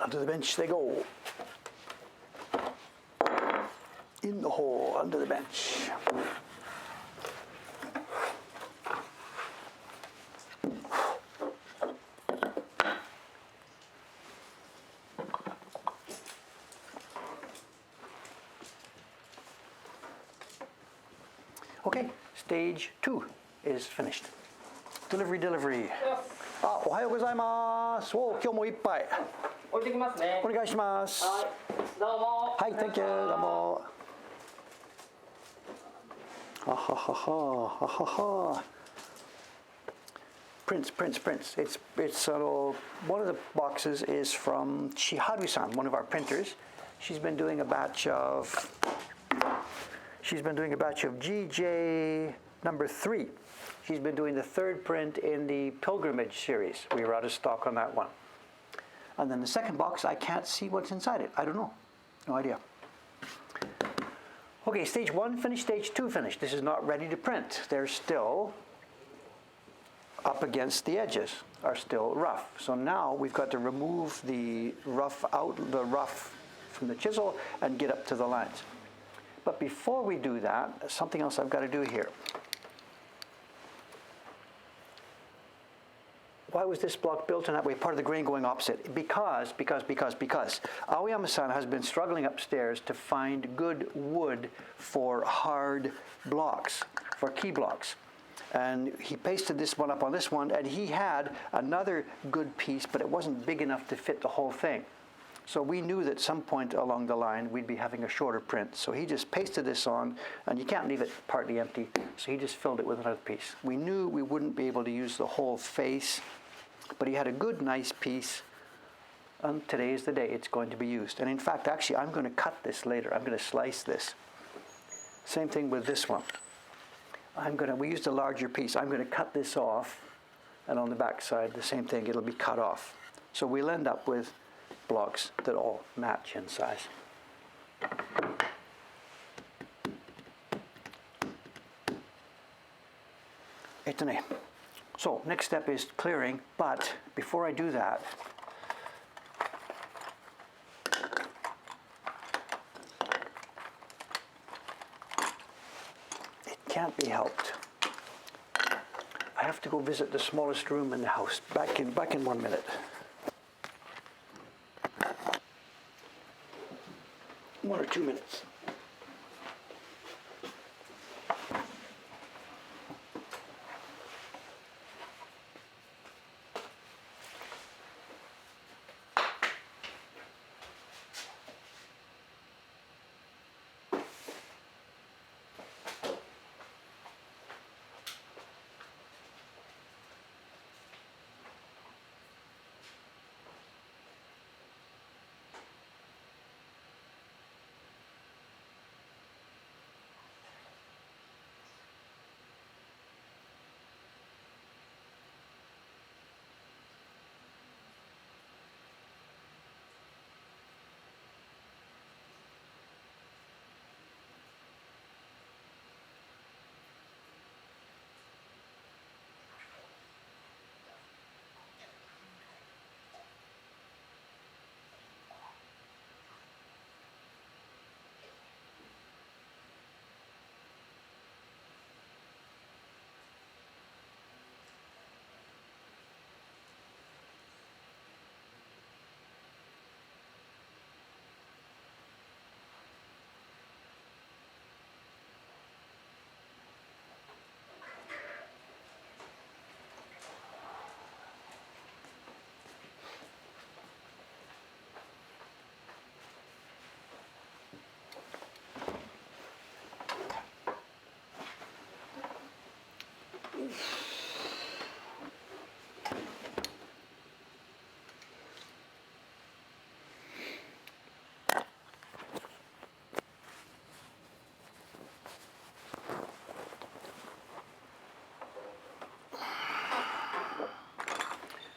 Under the bench they go. In the hole, under the bench. Okay, stage 2 is finished. Delivery. あ、おはようございます。お、今日も一杯。置いてきますね。お願いします。はい、どうも。はい、Thank you。どうも。はははははは。Prints. It's one of the boxes is from Chiharu-san, one of our printers. She's been doing a batch of GJ Number 3, she's been doing the 3rd print in the Pilgrimage series. We were out of stock on that one. And then the second box, I can't see what's inside it. I don't know. No idea. Okay, stage 1 finished, stage 2 finished. This is not ready to print. They're still up against the edges, are still rough. So now we've got to remove the rough from the chisel and get up to the lines. But before we do that, something else I've got to do here. Why was this block built in that way, part of the grain going opposite? Because Aoyama-san has been struggling upstairs to find good wood for hard blocks, for key blocks. And he pasted this one up on this one, and he had another good piece, but it wasn't big enough to fit the whole thing. So we knew that at some point along the line we'd be having a shorter print. So he just pasted this on, and you can't leave it partly empty, so he just filled it with another piece. We knew we wouldn't be able to use the whole face, but he had a good, nice piece, and today is the day it's going to be used. And in fact, actually, I'm going to cut this later. I'm going to slice this. Same thing with this one. We used a larger piece. I'm going to cut this off, and on the back side, the same thing. It'll be cut off. So we'll end up with blocks that all match in size. So next step is clearing, but before I do that, it can't be helped. I have to go visit the smallest room in the house. Back in 1 minute. 1 or 2 minutes.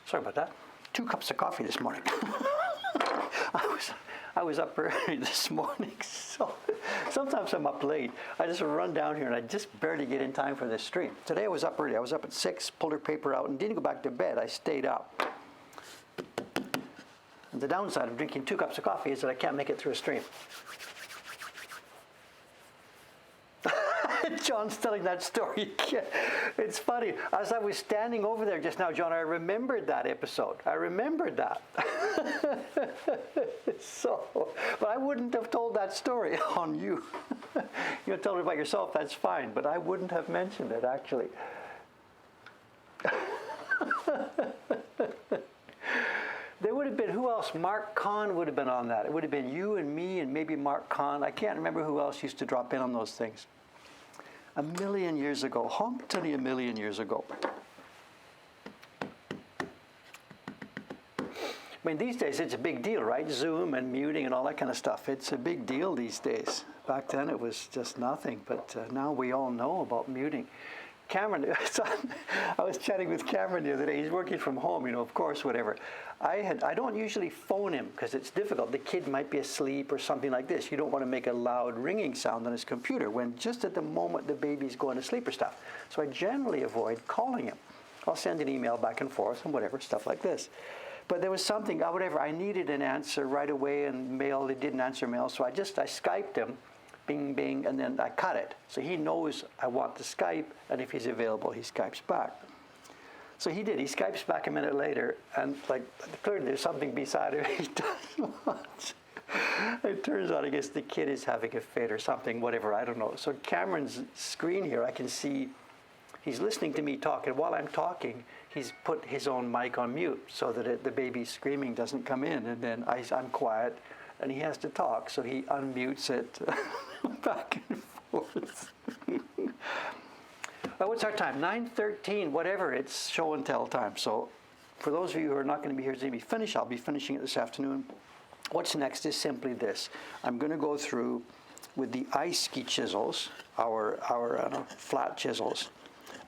Sorry about that. 2 cups of coffee this morning. I was up early this morning, so sometimes I'm up late. I just run down here and I just barely get in time for this stream. Today I was up early. I was up at 6, pulled her paper out, and didn't go back to bed. I stayed up. And the downside of drinking 2 cups of coffee is that I can't make it through a stream. John's telling that story. It's funny. As I was standing over there just now, John, I remembered that episode. I remembered that. But I wouldn't have told that story on you. You tell me about yourself, that's fine, but I wouldn't have mentioned it, actually. There would have been, who else? Mark Kahn would have been on that. It would have been you and me and maybe Mark Kahn. I can't remember who else used to drop in on those things. 1,000,000 years ago. Honk-tony 1,000,000 years ago. I mean, these days it's a big deal, right? Zoom and muting and all that kind of stuff. It's a big deal these days. Back then it was just nothing, but now we all know about muting. Cameron, I was chatting with Cameron the other day. He's working from home, of course, whatever. I don't usually phone him because it's difficult. The kid might be asleep or something like this. You don't want to make a loud ringing sound on his computer when just at the moment the baby's going to sleep or stuff. So I generally avoid calling him. I'll send an email back and forth and whatever, stuff like this. But there was something, whatever, I needed an answer right away, and mail, they didn't answer mail, so I Skyped him, bing, bing, and then I cut it. So he knows I want to Skype, and if he's available, he Skypes back. So he did. He Skypes back a minute later, and clearly there's something beside him he doesn't want. It turns out, I guess the kid is having a fit or something, whatever, I don't know. So Cameron's screen here, I can see he's listening to me talk, and while I'm talking, he's put his own mic on mute so that the baby's screaming doesn't come in, and then I'm quiet, and he has to talk, so he unmutes it back and forth. What's our time? 9:13, whatever, it's show and tell time. So for those of you who are not going to be here to see me finish, I'll be finishing it this afternoon. What's next is simply this. I'm going to go through with the ice ski chisels, our flat chisels,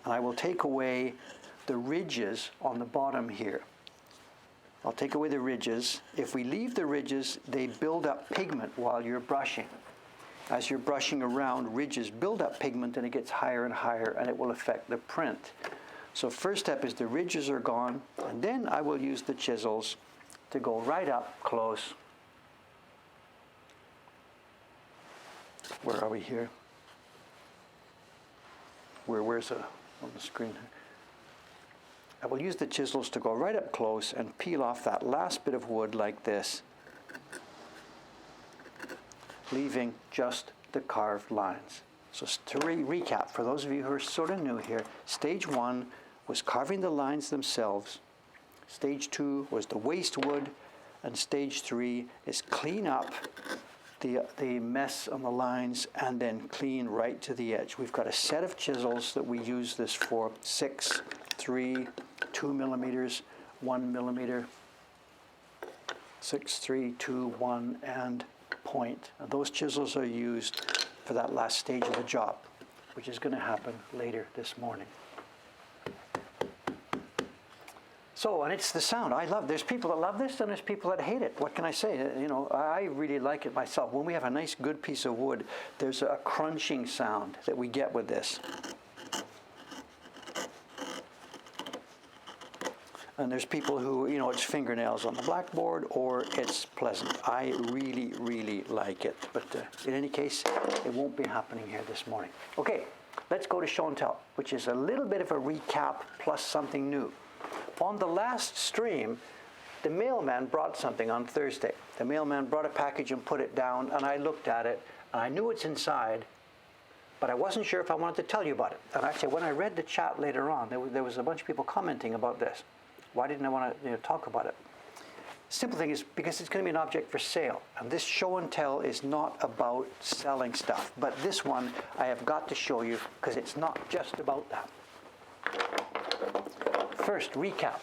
and I will take away the ridges on the bottom here. I'll take away the ridges. If we leave the ridges, they build up pigment while you're brushing. As you're brushing around, ridges build up pigment and it gets higher and higher, and it will affect the print. So first step is the ridges are gone, and then I will use the chisels to go right up close. Where are we here? Where's on the screen? I will use the chisels to go right up close and peel off that last bit of wood like this, leaving just the carved lines. So to recap, for those of you who are sort of new here, stage 1 was carving the lines themselves, stage 2 was the waste wood, and stage 3 is clean up the mess on the lines and then clean right to the edge. We've got a set of chisels that we use this for: 6, 3, 2 millimeters, 1 millimeter, 6, 3, 2, 1, and point. And those chisels are used for that last stage of the job, which is going to happen later this morning. So, and it's the sound. There's people that love this and there's people that hate it. What can I say? I really like it myself. When we have a nice good piece of wood, there's a crunching sound that we get with this. And there's people who, it's fingernails on the blackboard or it's pleasant. I really, really like it. But in any case, it won't be happening here this morning. Okay, let's go to show and tell, which is a little bit of a recap plus something new. On the last stream, the mailman brought something on Thursday. The mailman brought a package and put it down, and I looked at it, and I knew what's inside, but I wasn't sure if I wanted to tell you about it. And actually, when I read the chat later on, there was a bunch of people commenting about this. Why didn't I want to talk about it? Simple thing is because it's going to be an object for sale. And this show and tell is not about selling stuff. But this one I have got to show you because it's not just about that. First, recap.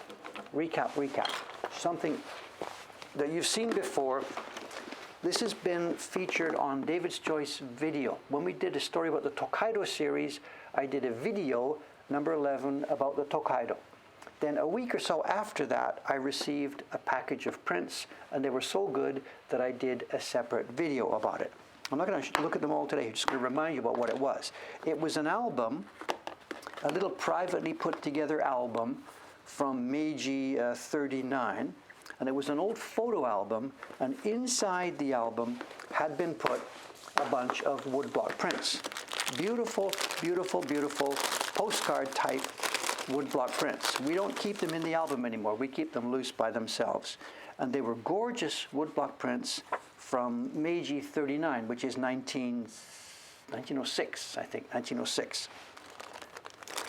Something that you've seen before. This has been featured on David's Choice video. When we did a story about the Tokaido series, I did a video, number 11, about the Tokaido. Then a week or so after that, I received a package of prints, and they were so good that I did a separate video about it. I'm not going to look at them all today. I'm just going to remind you about what it was. It was an album, a little privately put together album from Meiji 39, and it was an old photo album, and inside the album had been put a bunch of woodblock prints. Beautiful, beautiful, beautiful postcard type woodblock prints. We don't keep them in the album anymore. We keep them loose by themselves. And they were gorgeous woodblock prints from Meiji 39, which is 1906, I think, 1906.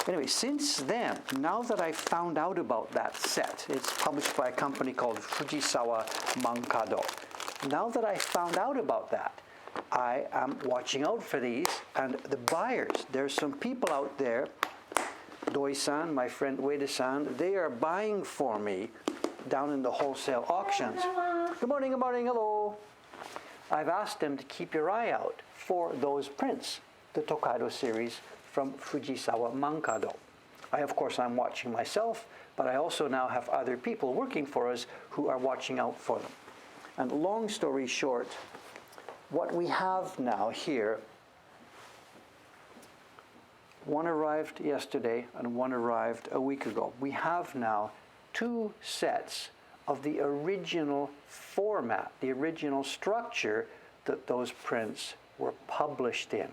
Anyway, since then, now that I found out about that set, it's published by a company called Fujisawa Mankado. Now that I found out about that, I am watching out for these, and the buyers, there's some people out there, Doi-san, my friend Ueda-san, they are buying for me down in the wholesale auctions. Good morning, hello. I've asked them to keep your eye out for those prints, the Tokaido series from Fujisawa Mankado. Of course, I'm watching myself, but I also now have other people working for us who are watching out for them. And long story short, what we have now here, one arrived yesterday and one arrived a week ago. We have now 2 sets of the original format, the original structure that those prints were published in.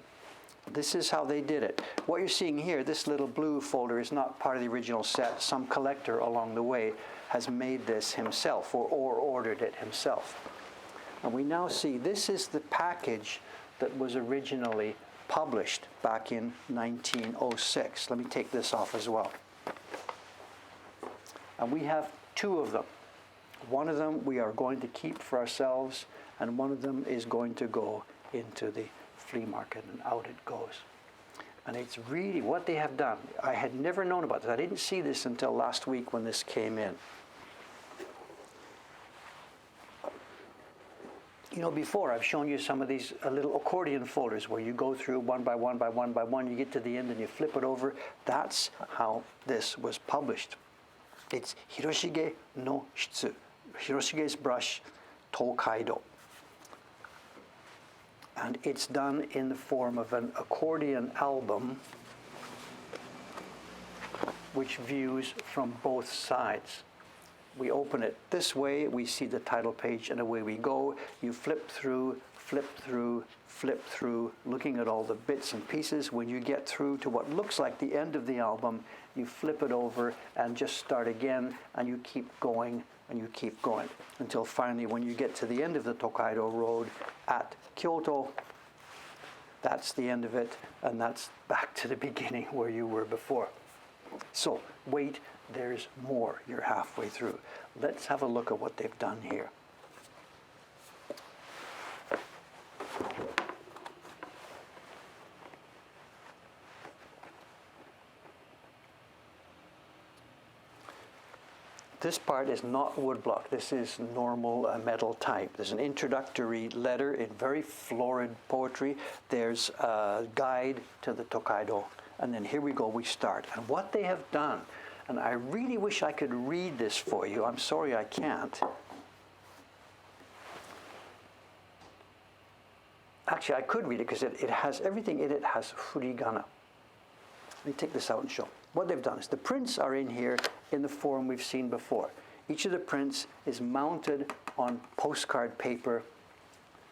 This is how they did it. What you're seeing here, this little blue folder, is not part of the original set. Some collector along the way has made this himself or ordered it himself. And we now see this is the package that was originally published back in 1906. Let me take this off as well. And we have 2 of them. One of them we are going to keep for ourselves, and one of them is going to go into the flea market, and out it goes. And it's really what they have done. I had never known about this. I didn't see this until last week when this came in. You know, before I've shown you some of these little accordion folders where you go through one by one by one by one, you get to the end and you flip it over. That's how this was published. It's Hiroshige no Shitsu, Hiroshige's brush, Tokaido. And it's done in the form of an accordion album which views from both sides. We open it this way, we see the title page, and away we go. You flip through, flip through, flip through, looking at all the bits and pieces. When you get through to what looks like the end of the album, you flip it over and just start again, and you keep going, and you keep going, until finally when you get to the end of the Tokaido Road at Kyoto, that's the end of it, and that's back to the beginning where you were before. So, wait, there's more. You're halfway through. Let's have a look at what they've done here. This part is not woodblock. This is normal metal type. There's an introductory letter in very florid poetry. There's a guide to the Tokaido. And then here we go, we start. And what they have done, and I really wish I could read this for you. I'm sorry I can't. Actually, I could read it because it has everything in it has furigana. Let me take this out and show. What they've done is the prints are in here in the form we've seen before. Each of the prints is mounted on postcard paper,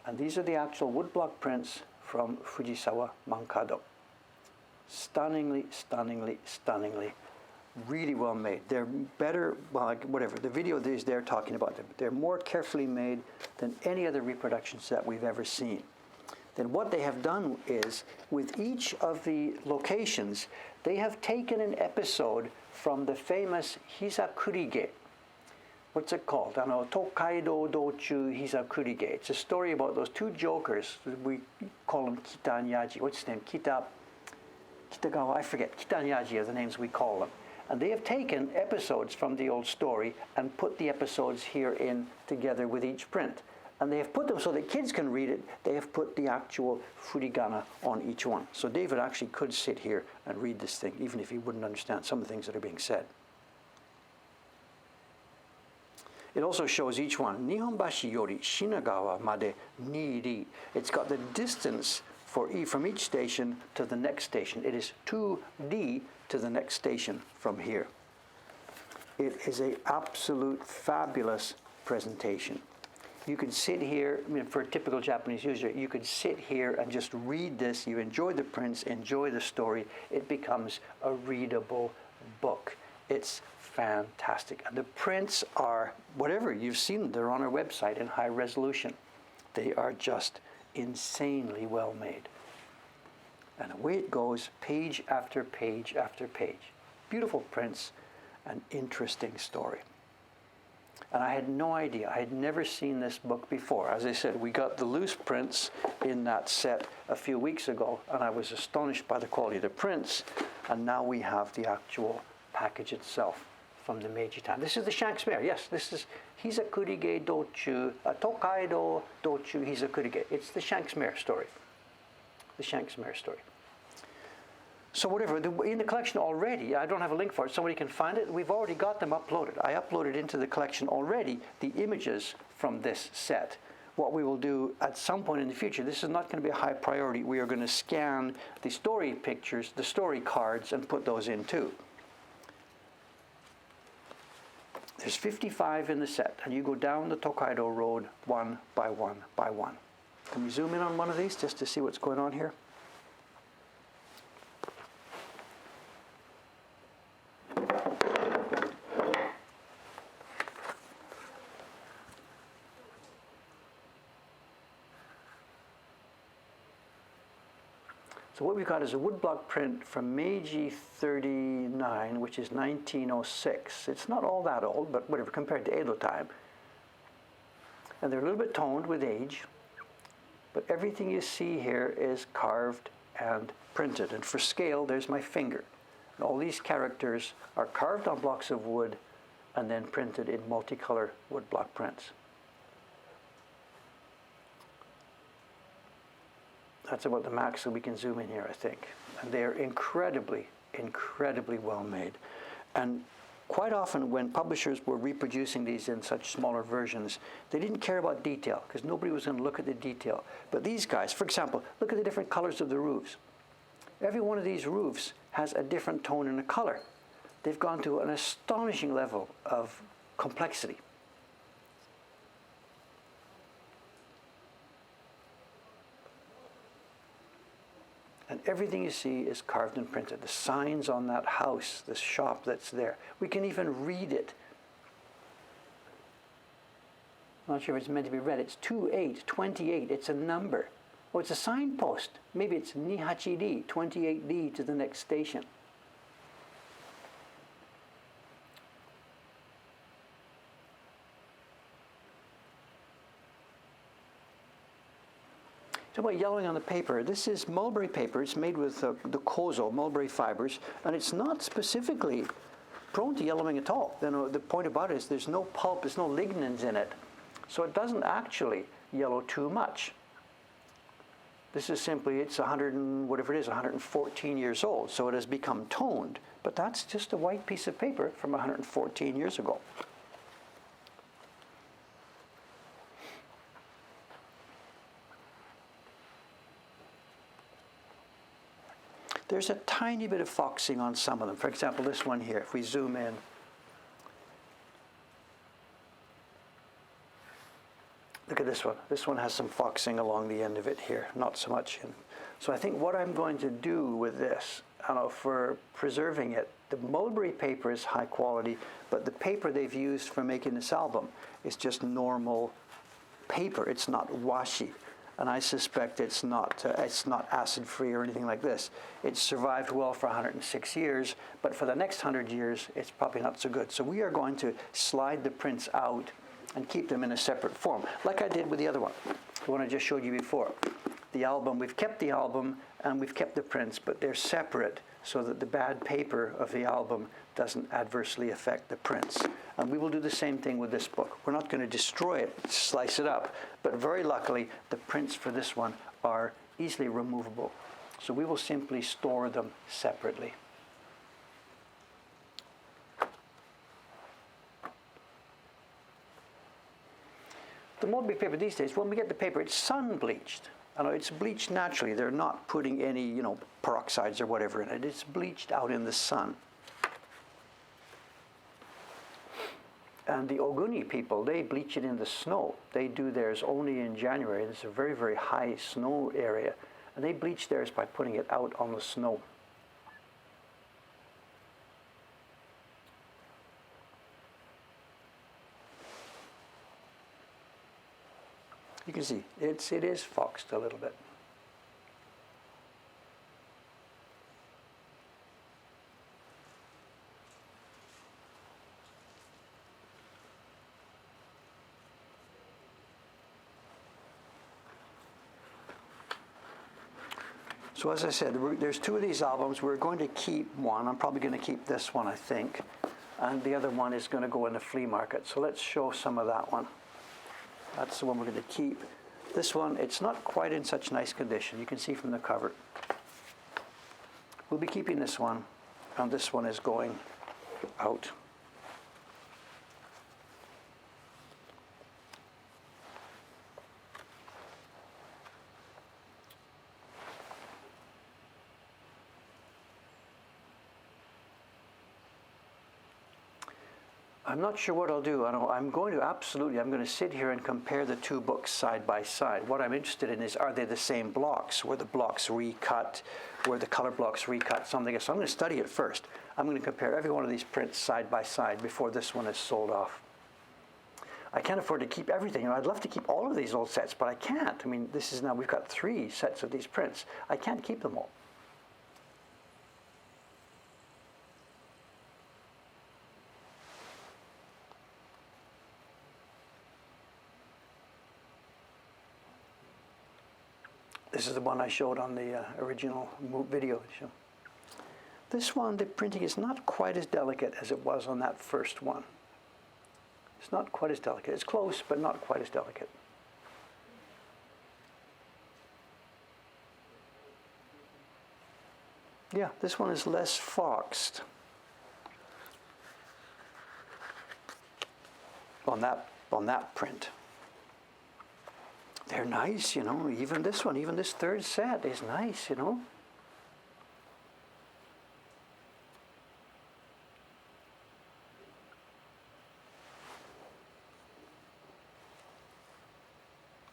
and these are the actual woodblock prints from Fujisawa Mankado. Stunningly, stunningly, stunningly, really well made. They're better, well, like whatever, the video is there talking about them. They're more carefully made than any other reproduction set we've ever seen. Then what they have done is, with each of the locations, they have taken an episode from the famous Hisakurige. What's it called? Tokaido Dochu Hisakurige. It's a story about those 2 jokers. We call them Kita and Yaji. What's his name? Kitagawa, I forget. Kita and Yaji are the names we call them. And they have taken episodes from the old story and put the episodes here in together with each print. And they have put them so that kids can read it. They have put the actual furigana on each one. So David actually could sit here and read this thing, even if he wouldn't understand some of the things that are being said. It also shows each one. Nihonbashi yori Shinagawa made ni ri. It's got the distance from each station to the next station. It is 2D to the next station from here. It is an absolute fabulous presentation. You can sit here, I mean, for a typical Japanese user, you could sit here and just read this. You enjoy the prints, enjoy the story. It becomes a readable book. It's fantastic. And the prints are, whatever, you've seen them. They're on our website in high resolution. They are just insanely well made. And away it goes, page after page after page. Beautiful prints, an interesting story. And I had no idea. I had never seen this book before. As I said, we got the loose prints in that set a few weeks ago, and I was astonished by the quality of the prints. And now we have the actual package itself. from the Meiji time. This is the Shanksmere. Yes, this is Hizakurige Dochu, Tokaido Dochu Hizakurige. It's the Shanksmere story. The Shanksmere story. So whatever, in the collection already, I don't have a link for it, somebody can find it. We've already got them uploaded. I uploaded into the collection already the images from this set. What we will do at some point in the future, this is not going to be a high priority, we are going to scan the story pictures, the story cards, and put those in too. There's 55 in the set, and you go down the Tokaido Road one by one by one. Can we zoom in on one of these just to see what's going on here? So what we've got is a woodblock print from Meiji 39, which is 1906. It's not all that old, but whatever, compared to Edo time. And they're a little bit toned with age, but everything you see here is carved and printed. And for scale, there's my finger. And all these characters are carved on blocks of wood and then printed in multicolor woodblock prints. That's about the max that we can zoom in here, I think. And they're incredibly, incredibly well made. And quite often when publishers were reproducing these in such smaller versions, they didn't care about detail because nobody was going to look at the detail. But these guys, for example, look at the different colors of the roofs. Every one of these roofs has a different tone and a color. They've gone to an astonishing level of complexity. And everything you see is carved and printed. The signs on that house, the shop that's there. We can even read it. I'm not sure if it's meant to be read. It's 2828. It's a number. Oh, it's a signpost. Maybe it's Nihachidi, 28D to the next station. So about yellowing on the paper, this is mulberry paper. It's made with the kozo, mulberry fibers, and it's not specifically prone to yellowing at all. You know, the point about it is there's no pulp, there's no lignins in it, so it doesn't actually yellow too much. This is simply, it's 100 and whatever it is, 114 years old, so it has become toned, but that's just a white piece of paper from 114 years ago. There's a tiny bit of foxing on some of them. For example, this one here, if we zoom in. Look at this one. This one has some foxing along the end of it here, not so much. So I think what I'm going to do with this, for preserving it, the mulberry paper is high quality, but the paper they've used for making this album is just normal paper. It's not washi. And I suspect it's not acid-free or anything like this. It's survived well for 106 years, but for the next 100 years, it's probably not so good. So we are going to slide the prints out and keep them in a separate form, like I did with the other one, the one I just showed you before. The album, we've kept the album and we've kept the prints, but they're separate so that the bad paper of the album doesn't adversely affect the prints. And we will do the same thing with this book. We're not going to destroy it, slice it up, but very luckily, the prints for this one are easily removable. So we will simply store them separately. The mulberry paper these days, when we get the paper, it's sun bleached. It's bleached naturally. They're not putting any, peroxides or whatever in it. It's bleached out in the sun. And the Oguni people, they bleach it in the snow. They do theirs only in January. It's a very, very high snow area. And they bleach theirs by putting it out on the snow. You can see, it is foxed a little bit. So as I said, there's two of these albums. We're going to keep one. I'm probably going to keep this one, I think. and the other one is going to go in the flea market. So let's show some of that one. That's the one we're going to keep. This one, it's not quite in such nice condition. You can see from the cover. We'll be keeping this one, and this one is going out. I'm not sure what I'll do. I'm going to sit here and compare the two books side by side. What I'm interested in is, are they the same blocks? Were the blocks recut? Were the color blocks recut? Something else. So I'm going to study it first. I'm going to compare every one of these prints side by side before this one is sold off. I can't afford to keep everything. I'd love to keep all of these old sets, but I can't. I mean, we've got 3 sets of these prints. I can't keep them all. This is the one I showed on the original video show. This one, the printing is not quite as delicate as it was on that first one. It's not quite as delicate. It's close, but not quite as delicate. Yeah, this one is less foxed. On that print. They're nice, you know, even this one, even this third set is nice, you know.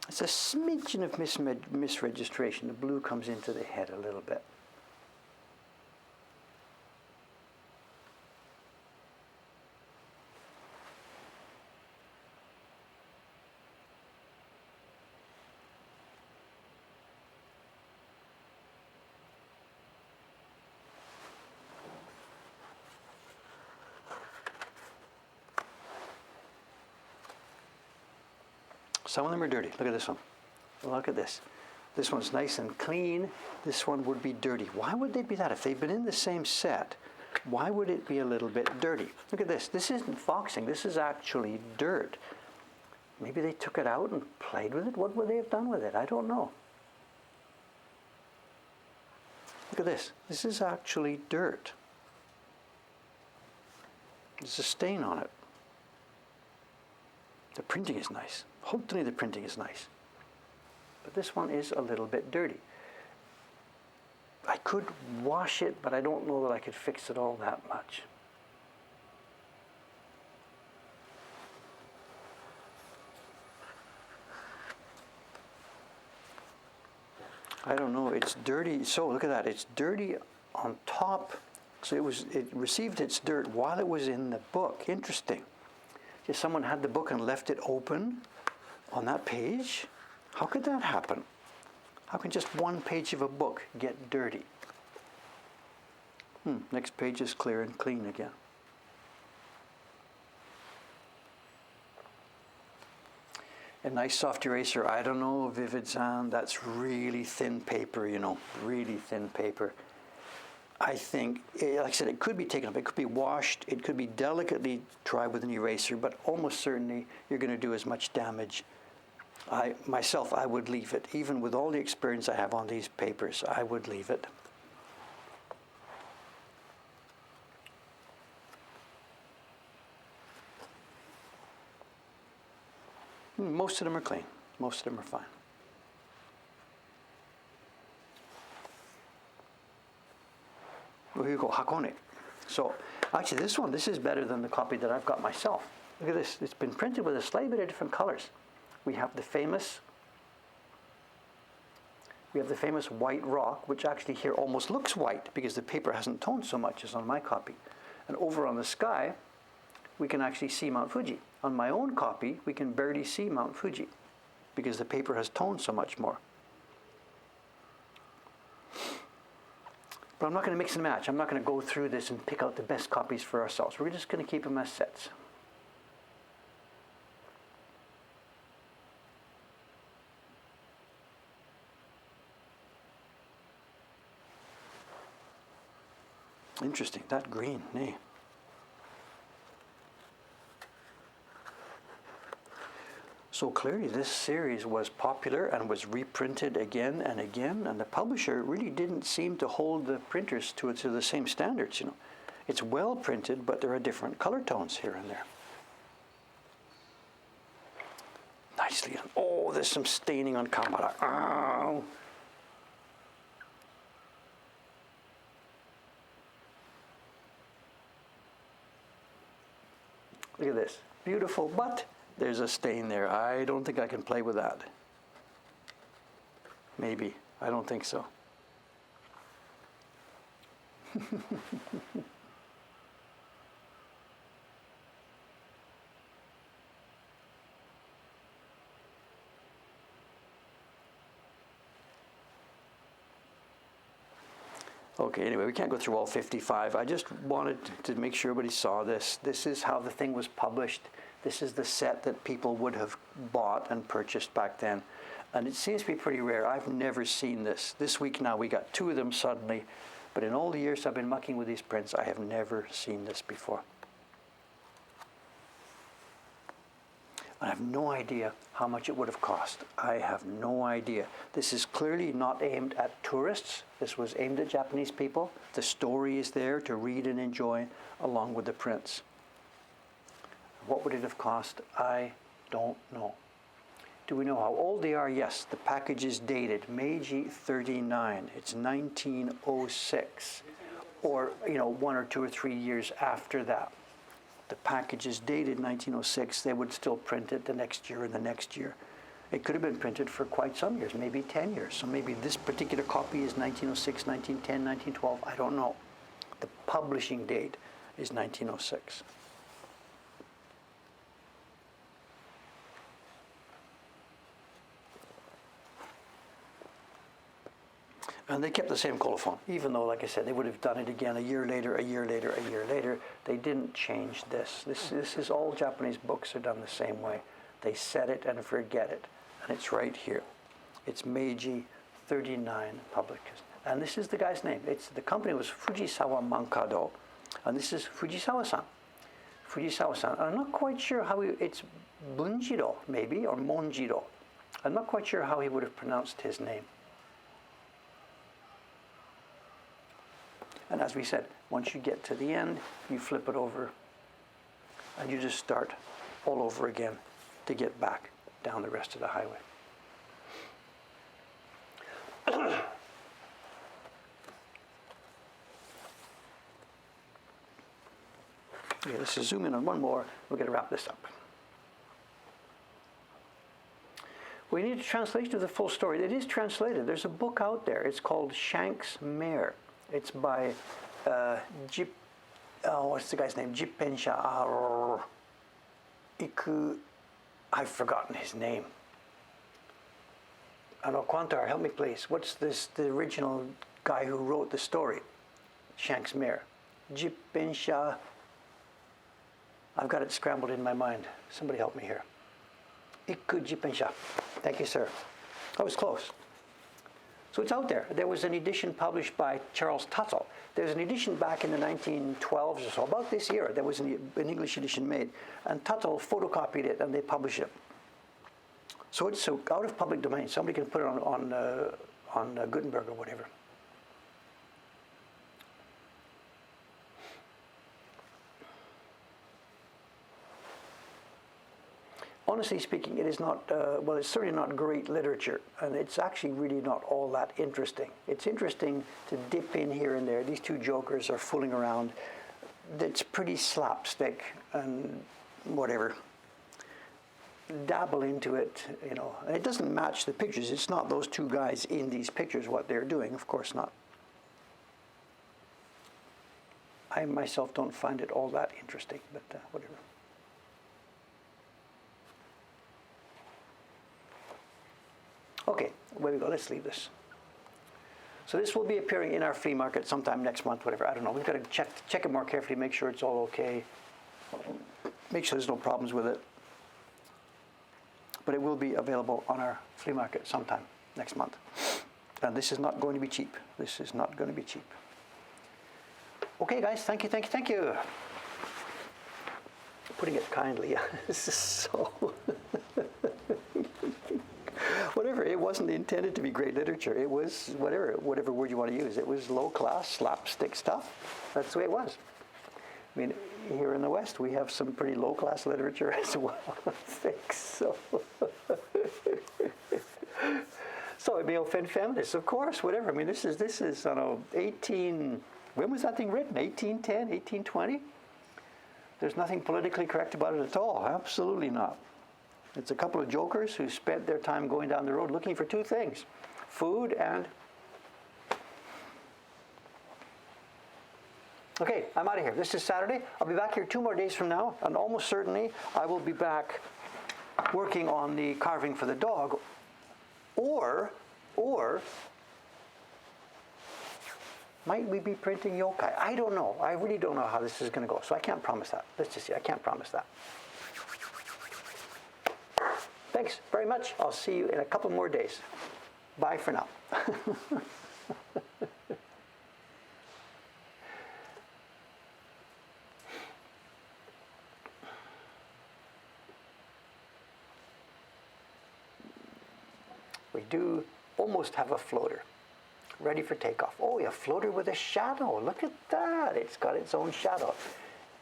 It's a smidgen of misregistration. The blue comes into the head a little bit. Some of them are dirty. Look at this one. Look at this. This one's nice and clean. This one would be dirty. Why would they be that? If they've been in the same set, why would it be a little bit dirty? Look at this. This isn't foxing. This is actually dirt. Maybe they took it out and played with it. What would they have done with it? I don't know. Look at this. This is actually dirt. There's a stain on it. The printing is nice. Hopefully the printing is nice. But this one is a little bit dirty. I could wash it, but I don't know that I could fix it all that much. I don't know, it's dirty. So look at that, it's dirty on top. So it received its dirt while it was in the book. Interesting. Just someone had the book and left it open on that page. How could that happen? How can just one page of a book get dirty? Next page is clear and clean again. A nice soft eraser, I don't know, Vivid Sound, that's really thin paper, you know, really thin paper. I think, like I said, it could be taken up, it could be washed, it could be delicately tried with an eraser, but almost certainly you're going to do as much damage. I would leave it. Even with all the experience I have on these papers, I would leave it. Most of them are clean. Most of them are fine. Here you go, Hakone. So, actually this is better than the copy that I've got myself. Look at this, it's been printed with a slightly bit of different colors. We have the famous white rock, which actually here almost looks white because the paper hasn't toned so much as on my copy. And over on the sky, we can actually see Mount Fuji. On my own copy, we can barely see Mount Fuji because the paper has toned so much more. But I'm not going to mix and match. I'm not going to go through this and pick out the best copies for ourselves. We're just going to keep them as sets. Interesting, that green, nay. So clearly this series was popular and was reprinted again and again, and the publisher really didn't seem to hold the printers to the same standards, you know. It's well printed, but there are different color tones here and there. Nicely done. Oh, there's some staining on camera. Oh. Look at this. Beautiful, but there's a stain there. I don't think I can play with that. Maybe. I don't think so. Okay, anyway, we can't go through all 55. I just wanted to make sure everybody saw this. This is how the thing was published. This is the set that people would have bought and purchased back then. And it seems to be pretty rare. I've never seen this. This week now we got 2 of them suddenly. But in all the years I've been mucking with these prints, I have never seen this before. I have no idea how much it would have cost. I have no idea. This is clearly not aimed at tourists. This was aimed at Japanese people. The story is there to read and enjoy along with the prints. What would it have cost? I don't know. Do we know how old they are? Yes, the package is dated Meiji 39. It's 1906, or 1 or 2 or 3 years after that. The package is dated 1906. They would still print it the next year and the next year. It could have been printed for quite some years, maybe 10 years. So maybe this particular copy is 1906, 1910, 1912. I don't know. The publishing date is 1906. And they kept the same colophon, even though, like I said, they would have done it again a year later, a year later, a year later. They didn't change this. This is all Japanese books are done the same way. They set it and forget it. And it's right here. It's Meiji 39 public. And this is the guy's name. The company was Fujisawa Mankado. And this is Fujisawa-san. Fujisawa-san. I'm not quite sure how it's Bunjiro, maybe, or Monjiro. I'm not quite sure how he would have pronounced his name. And as we said, once you get to the end, you flip it over and you just start all over again to get back down the rest of the highway. Okay, let's zoom in on one more. We're going to wrap this up. We need a translation of the full story. It is translated. There's a book out there. It's called Shank's Mare. It's by what's the guy's name? Jippensha Iku. I've forgotten his name. Quantar, help me please. What's the original guy who wrote the story? Shank's Mare. Jippensha. I've got it scrambled in my mind. Somebody help me here. Iku Jippensha. Thank you, sir. I was close. So it's out there. There was an edition published by Charles Tuttle. There's an edition back in the 1912s or so, about this year. There was an English edition made, and Tuttle photocopied it and they published it. So it's out of public domain. Somebody can put it on Gutenberg or whatever. Honestly speaking, it is not, it's certainly not great literature, and it's actually really not all that interesting. It's interesting to dip in here and there. These 2 jokers are fooling around. It's pretty slapstick and whatever. Dabble into it, and it doesn't match the pictures. It's not those 2 guys in these pictures what they're doing, of course not. I myself don't find it all that interesting, but whatever. Okay, away we go. Let's leave this. So this will be appearing in our flea market sometime next month, whatever. I don't know. We've got to check it more carefully, make sure it's all okay, make sure there's no problems with it. But it will be available on our flea market sometime next month. And this is not going to be cheap. This is not going to be cheap. Okay, guys. Thank you, thank you, thank you. Putting it kindly. This is so... wasn't intended to be great literature. It was whatever word you want to use. It was low-class slapstick stuff. That's the way it was. I mean, here in the West, we have some pretty low-class literature as well. I think so. So it may offend feminists, of course, whatever. I mean, this is I don't know, 18. When was that thing written? 1810, 1820? There's nothing politically correct about it at all. Absolutely not. It's a couple of jokers who spent their time going down the road looking for two things: food and... Okay, I'm out of here. This is Saturday. I'll be back here 2 more days from now, and almost certainly I will be back working on the carving for the dog, or might we be printing yokai? I don't know. I really don't know how this is going to go, so I can't promise that. Let's just see. I can't promise that. Thanks very much. I'll see you in a couple more days. Bye for now. We do almost have a floater ready for takeoff. Oh, a floater with a shadow. Look at that. It's got its own shadow.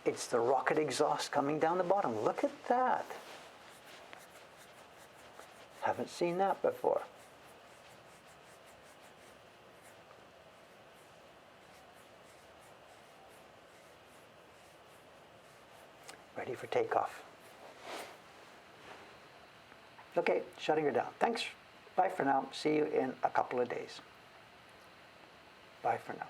It's the rocket exhaust coming down the bottom. Look at that. Haven't seen that before. Ready for takeoff. Okay, shutting her down. Thanks. Bye for now. See you in a couple of days. Bye for now.